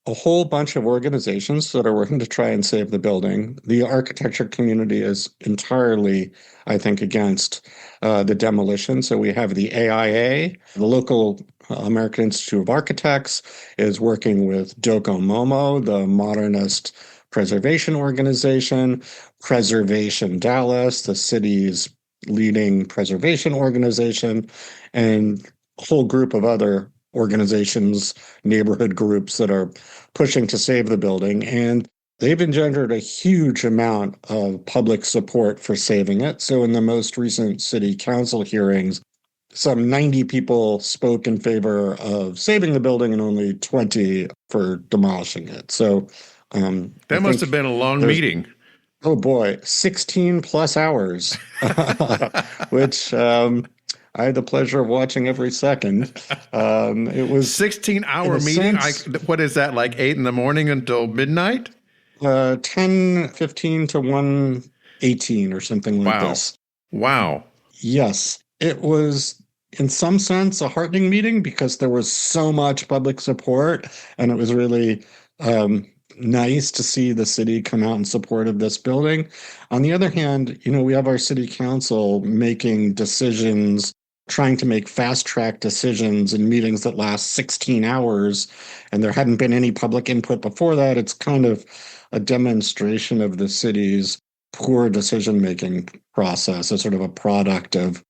a whole bunch of organizations that are working to try and save the building. The architecture community is entirely, I think, against the demolition. So we have the AIA, the local American Institute of Architects, is working with Docomomo, the Modernist preservation organization, Preservation Dallas, the city's leading preservation organization, and a whole group of other organizations, neighborhood groups that are pushing to save the building. And they've engendered a huge amount of public support for saving it. So in the most recent city council hearings, some 90 people spoke in favor of saving the building and only 20 for demolishing it. So that must have been a long meeting. Oh boy, 16 plus hours, which I had the pleasure of watching every second. It was 16-hour meeting. What is that, like 8 a.m. until midnight? 10:15 to 1:18 or something like this. Wow. Yes, it was in some sense a heartening meeting because there was so much public support, and it was really nice to see the city come out in support of this building. On the other hand, we have our city council making decisions, trying to make fast track decisions in meetings that last 16 hours, and there hadn't been any public input before that. It's kind of a demonstration of the city's poor decision-making process, as sort of a product of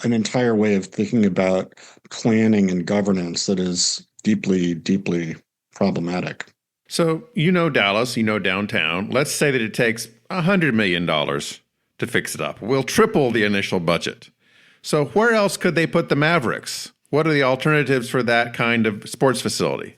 an entire way of thinking about planning and governance that is deeply, deeply problematic. So, Dallas, downtown. Let's say that it takes $100 million to fix it up. We'll triple the initial budget. So where else could they put the Mavericks? What are the alternatives for that kind of sports facility?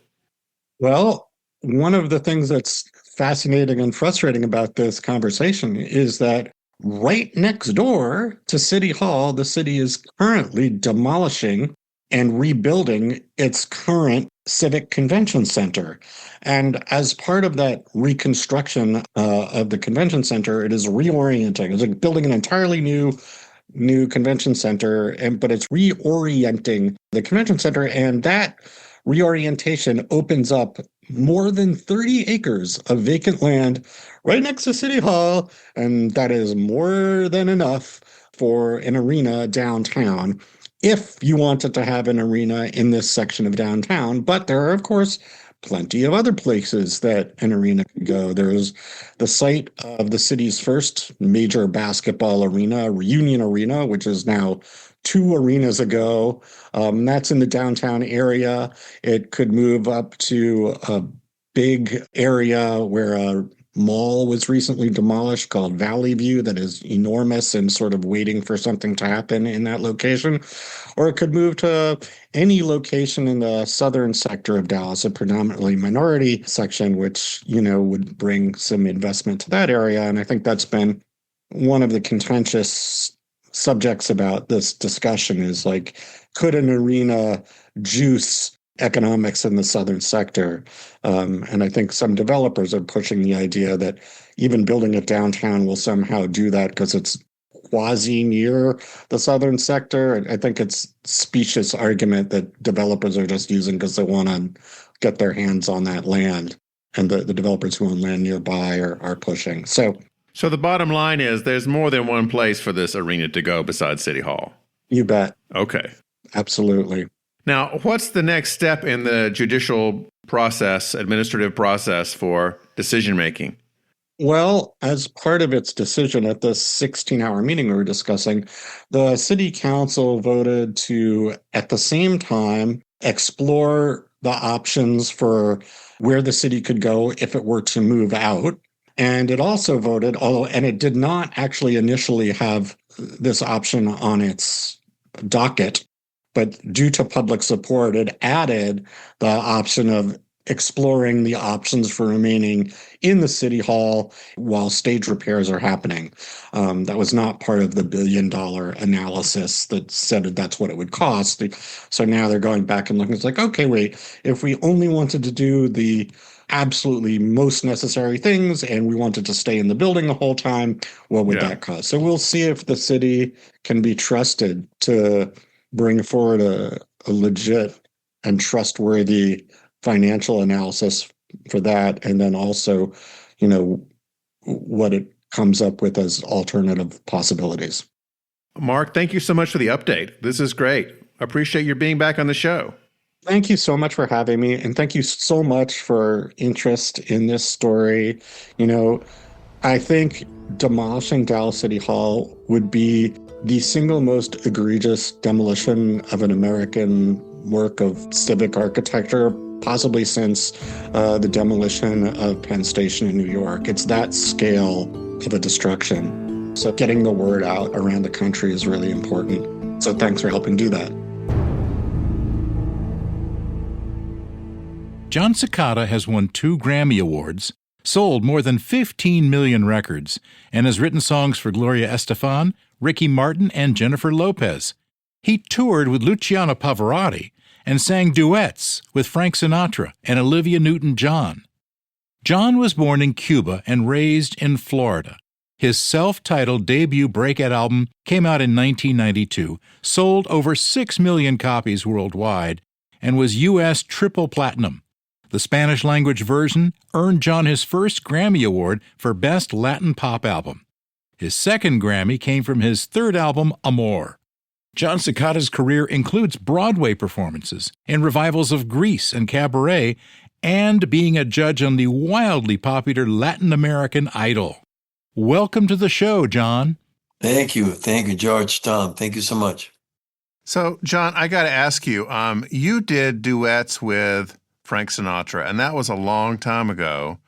Well, one of the things that's fascinating and frustrating about this conversation is that right next door to City Hall, the city is currently demolishing and rebuilding its current Civic Convention Center. And as part of that reconstruction of the convention center, it is reorienting. It's like building an entirely new convention center, but it's reorienting the convention center. And that reorientation opens up more than 30 acres of vacant land right next to City Hall. And that is more than enough for an arena downtown, if you wanted to have an arena in this section of downtown. But there are, of course, plenty of other places that an arena could go. There's the site of the city's first major basketball arena, Reunion Arena, which is now 2 arenas ago. That's in the downtown area. It could move up to a big area where a mall was recently demolished called Valley View that is enormous and sort of waiting for something to happen in that location. Or it could move to any location in the southern sector of Dallas, a predominantly minority section, which, would bring some investment to that area. And I think that's been one of the contentious subjects about this discussion is like, could an arena juice economics in the southern sector? And I think some developers are pushing the idea that even building it downtown will somehow do that because it's quasi near the southern sector. I think it's specious argument that developers are just using because they want to get their hands on that land. And the developers who own land nearby are pushing. So the bottom line is there's more than one place for this arena to go besides City Hall. You bet. Okay. Absolutely. Now, what's the next step in the judicial process, administrative process for decision making? Well, as part of its decision at the 16-hour meeting we were discussing, the city council voted to, at the same time, explore the options for where the city could go if it were to move out. And it also voted, and it did not actually initially have this option on its docket, but due to public support, it added the option of exploring the options for remaining in the city hall while stage repairs are happening. That was not part of the $1 billion analysis that said that's what it would cost. So now they're going back and looking. It's like, okay, wait, if we only wanted to do the absolutely most necessary things and we wanted to stay in the building the whole time, what would that cost? So we'll see if the city can be trusted to bring forward a legit and trustworthy financial analysis for that, and then also, what it comes up with as alternative possibilities. Mark, thank you so much for the update. This is great. I appreciate your being back on the show. Thank you so much for having me, and thank you so much for interest in this story. I think demolishing Dallas City Hall would be the single most egregious demolition of an American work of civic architecture, possibly since the demolition of Penn Station in New York. It's that scale of a destruction. So getting the word out around the country is really important. So thanks for helping do that. Jon Secada has won 2 Grammy Awards, sold more than 15 million records, and has written songs for Gloria Estefan, Ricky Martin, and Jennifer Lopez. He toured with Luciano Pavarotti and sang duets with Frank Sinatra and Olivia Newton-John. Jon was born in Cuba and raised in Florida. His self-titled debut breakout album came out in 1992, sold over 6 million copies worldwide, and was U.S. triple platinum. The Spanish-language version earned Jon his first Grammy Award for Best Latin Pop Album. His second Grammy came from his third album, Amor. Jon Secada's career includes Broadway performances in revivals of Grease and Cabaret, and being a judge on the wildly popular Latin American Idol. Welcome to the show, Jon. Thank you, George, Tom. Thank you so much. So, Jon, I got to ask you, you did duets with Frank Sinatra, and that was a long time ago,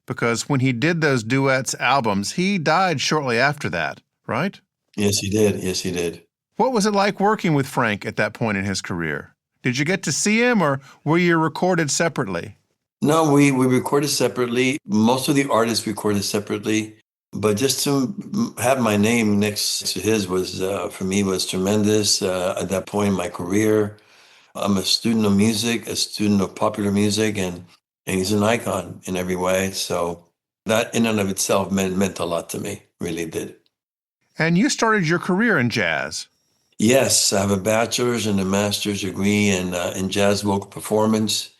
because when he did those duets albums, he died shortly after that, right? Yes, he did. What was it like working with Frank at that point in his career? Did you get to see him, or were you recorded separately? No, we recorded separately. Most of the artists recorded separately, but just to have my name next to his was, for me, was tremendous at that point in my career. I'm a student of music, a student of popular music, and he's an icon in every way. So that in and of itself meant a lot to me, really did. And you started your career in jazz. Yes, I have a bachelor's and a master's degree in jazz vocal performance.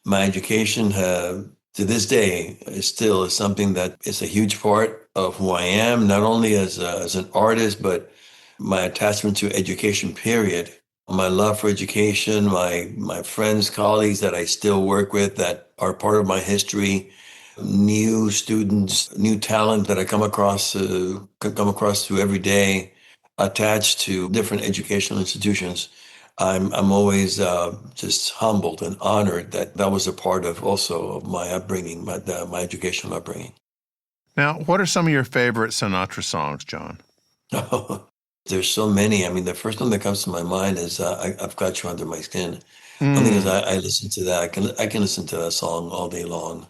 My education, to this day, is still something that is a huge part of who I am, not only as an artist, but my attachment to education, period. My love for education, my friends, colleagues that I still work with that are part of my history, new students, new talent that I come across to every day, attached to different educational institutions. I'm always just humbled and honored that was a part of also of my upbringing, my educational upbringing. Now, what are some of your favorite Sinatra songs, Jon? There's so many. I mean, the first one that comes to my mind is I've Got You Under My Skin. Only because I listen to that. I can listen to that song all day long.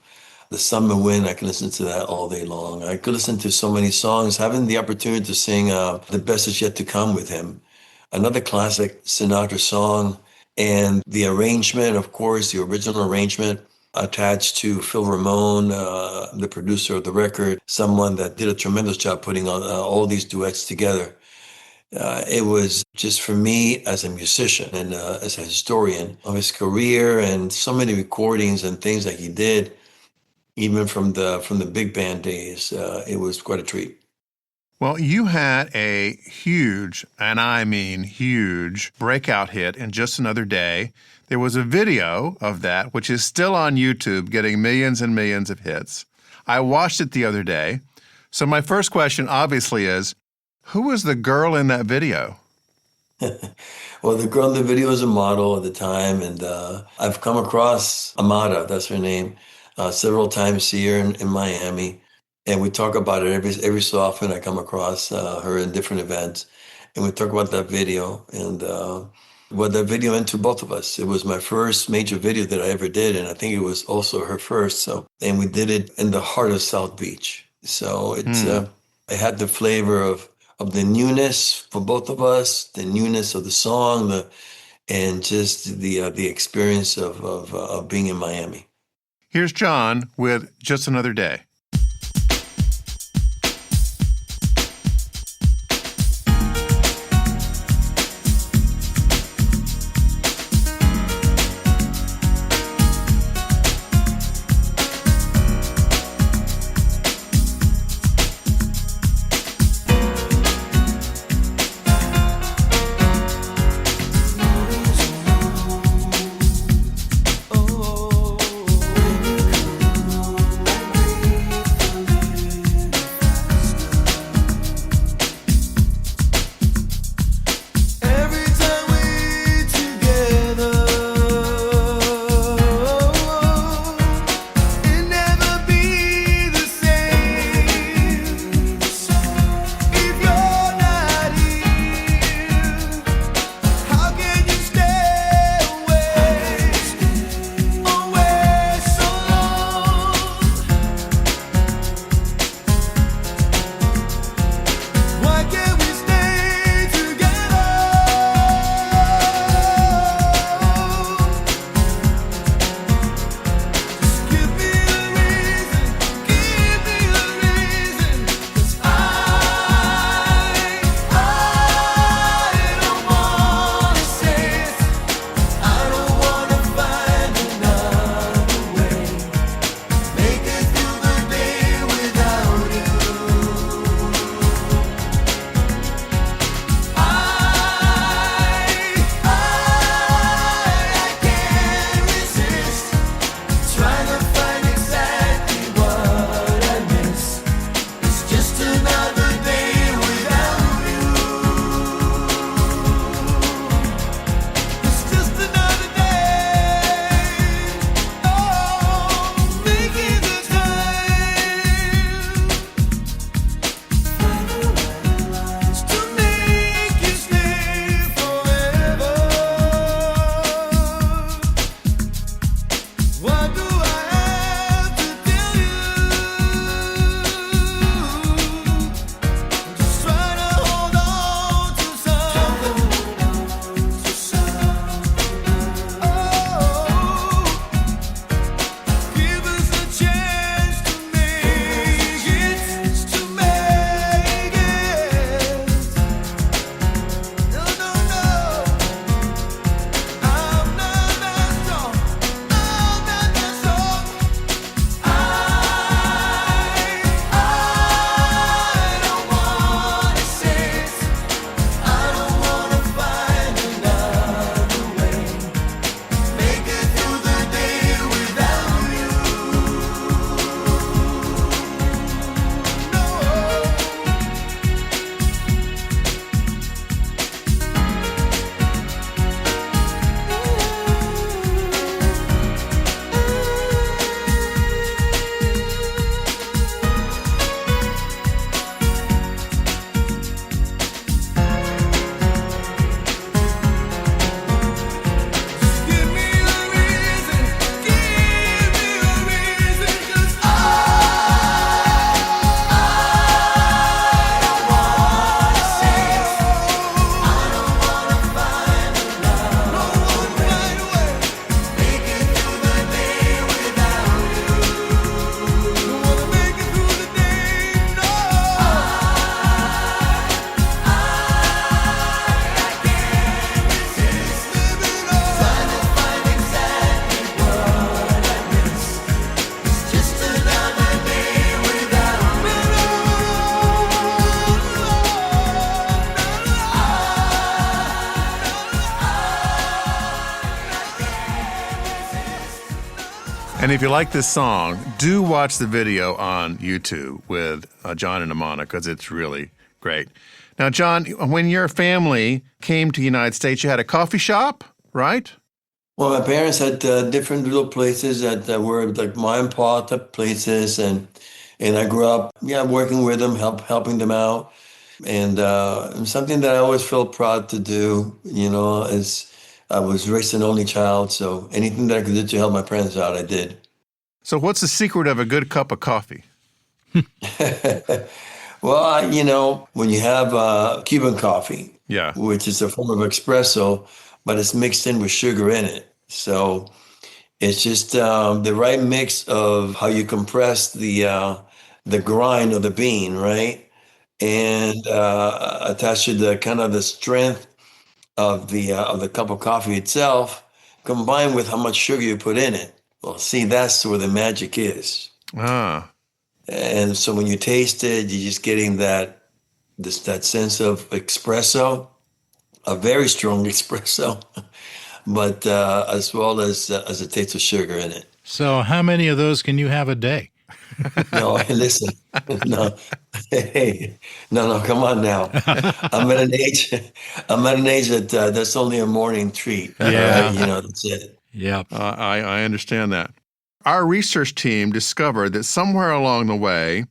The Summer Wind, I can listen to that all day long. I could listen to so many songs. Having the opportunity to sing The Best Is Yet to Come with him, another classic Sinatra song, and the arrangement, of course, the original arrangement attached to Phil Ramone, the producer of the record, someone that did a tremendous job putting on all these duets together. It was just for me as a musician and as a historian of his career and so many recordings and things that he did, even from the big band days, it was quite a treat. Well, you had a huge, and I mean huge, breakout hit in Just Another Day. There was a video of that, which is still on YouTube, getting millions and millions of hits. I watched it the other day. So my first question obviously is, who was the girl in that video? Well, the girl in the video was a model at the time, and I've come across Amada, that's her name, several times here in Miami. And we talk about it every so often. I come across her in different events, and we talk about that video and what that video meant to both of us. It was my first major video that I ever did, and I think it was also her first. So, and we did it in the heart of South Beach. So it had the flavor of the newness for both of us, the newness of the song, and just the experience of being in Miami. Here's Jon with Just Another Day. And if you like this song, do watch the video on YouTube with Jon and Amana, because it's really great. Now, Jon, when your family came to the United States, you had a coffee shop, right? Well, my parents had different little places that were like mom and pop type places, and I grew up, working with them, helping them out, and something that I always felt proud to do. As I was raised an only child, so anything that I could do to help my parents out, I did. So, what's the secret of a good cup of coffee? Well, when you have Cuban coffee, Yeah. which is a form of espresso, but it's mixed in with sugar in it. So it's just the right mix of how you compress the grind of the bean, right? And attached to the kind of the strength of the cup of coffee itself, combined with how much sugar you put in it. Well, see, that's where the magic is. Ah. And so when you taste it, you're just getting that sense of espresso, a very strong espresso, but as well as a taste of sugar in it. So how many of those can you have a day? No, listen, no, hey, no, come on now. I'm at an age that that's only a morning treat. Yeah. That's it. Yeah. I understand that. Our research team discovered that somewhere along the way,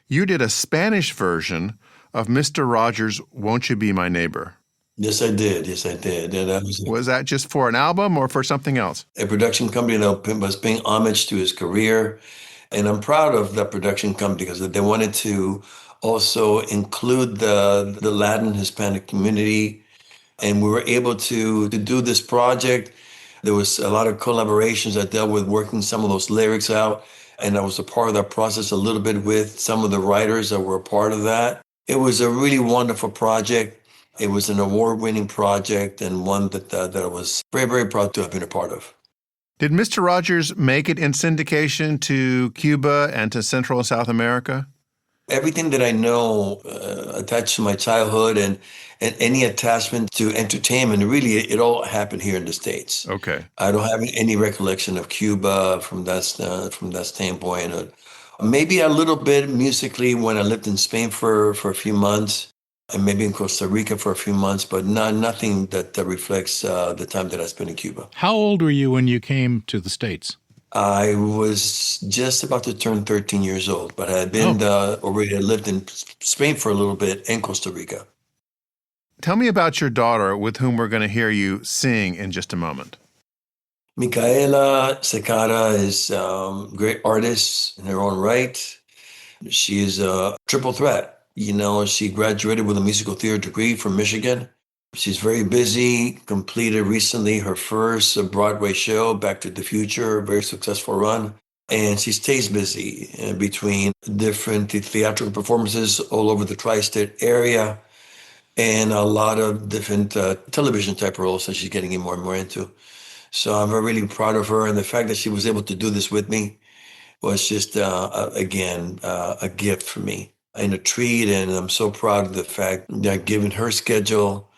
you did a Spanish version of Mr. Rogers' Won't You Be My Neighbor? Yes, I did. And that Was that just for an album or for something else? a production company that was paying homage to his career. And I'm proud of that production company because they wanted to also include the Latin Hispanic community. And we were able to do this project. There was a lot of collaborations that dealt with working some of those lyrics out. And I was a part of that process a little bit with some of the writers that were a part of that. It was a really wonderful project. It was an award-winning project and one that I was very, very proud to have been a part of. Did Mr. Rogers make it in syndication to Cuba and to Central and South America? Everything that I know attached to my childhood and any attachment to entertainment, really, it all happened here in the States. Okay. I don't have any recollection of Cuba from that standpoint. Maybe a little bit musically when I lived in Spain for a few months, and maybe in Costa Rica for a few months, but nothing that reflects the time that I spent in Cuba. How old were you when you came to the States? I was just about to turn 13 years old, but I had been already lived in Spain for a little bit and Costa Rica. Tell me about your daughter with whom we're going to hear you sing in just a moment. Micaela Secada is a great artist in her own right. She is a triple threat. She graduated with a musical theater degree from Michigan. She's very busy, completed recently her first Broadway show, Back to the Future, a very successful run. And she stays busy between different theatrical performances all over the tri-state area and a lot of different television type roles that she's getting more and more into. So I'm really proud of her. And the fact that she was able to do this with me was just, again, a gift for me and a treat. And I'm so proud of the fact that given her schedule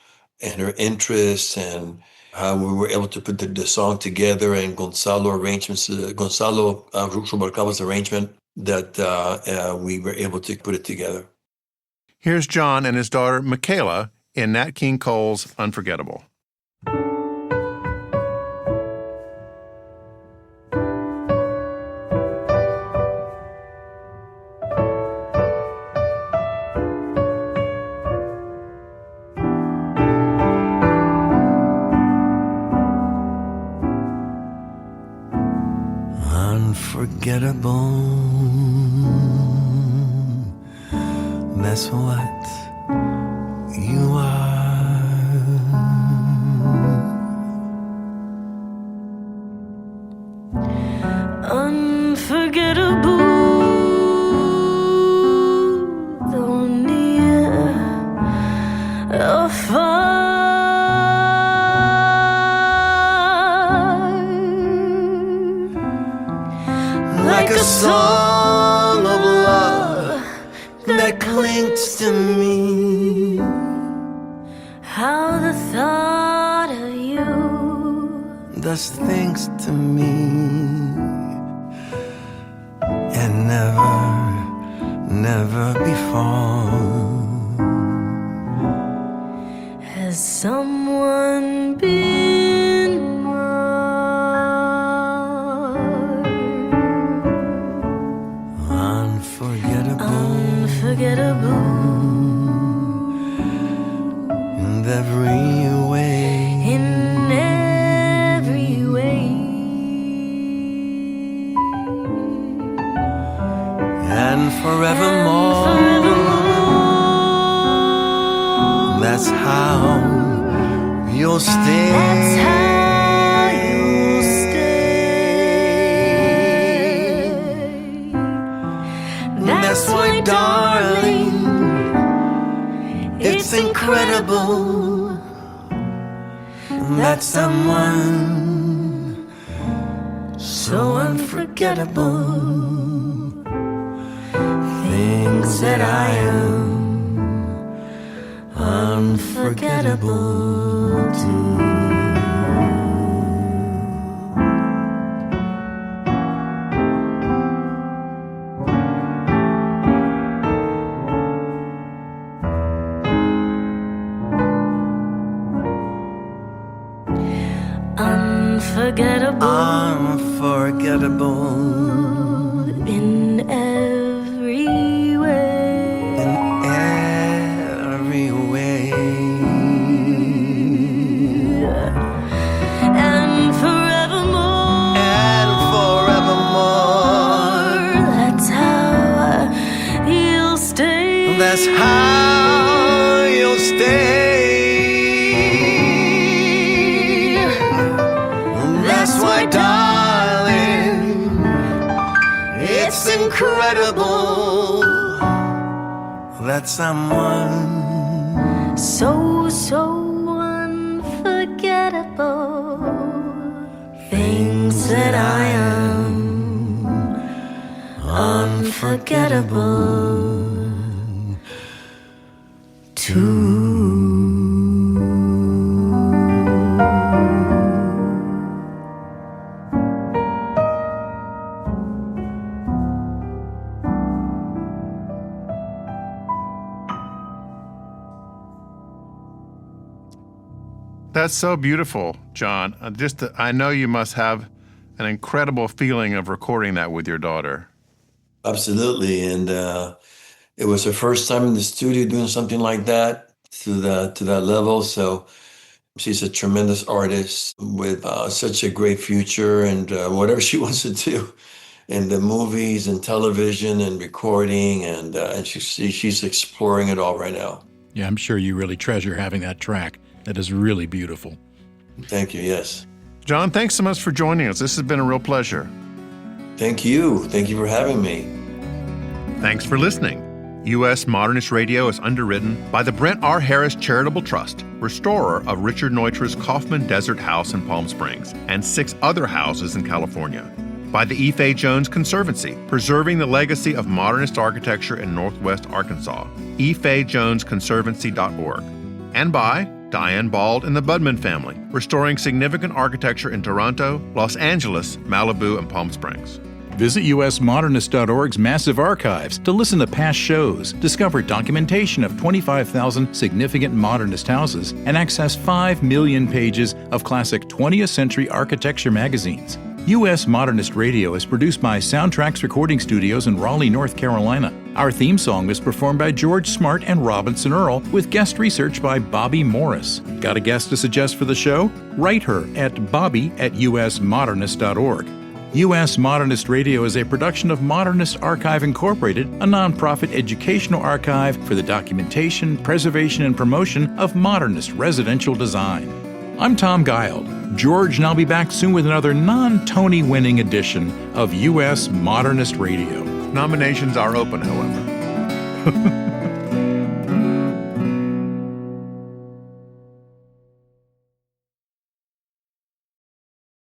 and her interests and how we were able to put the song together and Gonzalo Rubalcaba's arrangement, that we were able to put it together. Here's Jon and his daughter, Micaela, in Nat King Cole's Unforgettable. Unforgettable, that's what you are. Unforgettable, though near or far. Like a song of love that clings to me ever before. Has someone been marked? Unforgettable in every way. In every way. And forevermore. That's how you'll stay. That's how you'll stay. That's why, darling, it's incredible that someone so unforgettable thinks that I am unforgettable too. Unforgettable in every way. In every way. And forevermore. And forevermore. That's how you'll stay. That's how you'll stay. That's why, darling, it's incredible that someone so unforgettable thinks that I am unforgettable too. That's so beautiful, Jon. I know you must have an incredible feeling of recording that with your daughter. Absolutely. And it was her first time in the studio doing something like that to that level. So she's a tremendous artist with such a great future, and whatever she wants to do in the movies and television and recording, and she's exploring it all right now. Yeah, I'm sure you really treasure having that track. That is really beautiful. Thank you, yes. Jon, thanks so much for joining us. This has been a real pleasure. Thank you. Thank you for having me. Thanks for listening. U.S. Modernist Radio is underwritten by the Brent R. Harris Charitable Trust, restorer of Richard Neutra's Kaufman Desert House in Palm Springs, and 6 other houses in California. By the E. Fay Jones Conservancy, preserving the legacy of modernist architecture in Northwest Arkansas, efayjonesconservancy.org. And by Diane Bald and the Budman family, restoring significant architecture in Toronto, Los Angeles, Malibu, and Palm Springs. Visit usmodernist.org's massive archives to listen to past shows, discover documentation of 25,000 significant modernist houses, and access 5 million pages of classic 20th century architecture magazines. U.S. Modernist Radio is produced by Soundtracks Recording Studios in Raleigh, North Carolina. Our theme song is performed by George Smart and Robinson Earl, with guest research by Bobby Morris. Got a guest to suggest for the show? Write her at bobby@usmodernist.org. U.S. Modernist Radio is a production of Modernist Archive Incorporated, a nonprofit educational archive for the documentation, preservation, and promotion of modernist residential design. I'm Tom Guild. George and I'll be back soon with another non-Tony winning edition of U.S. Modernist Radio. Nominations are open, however.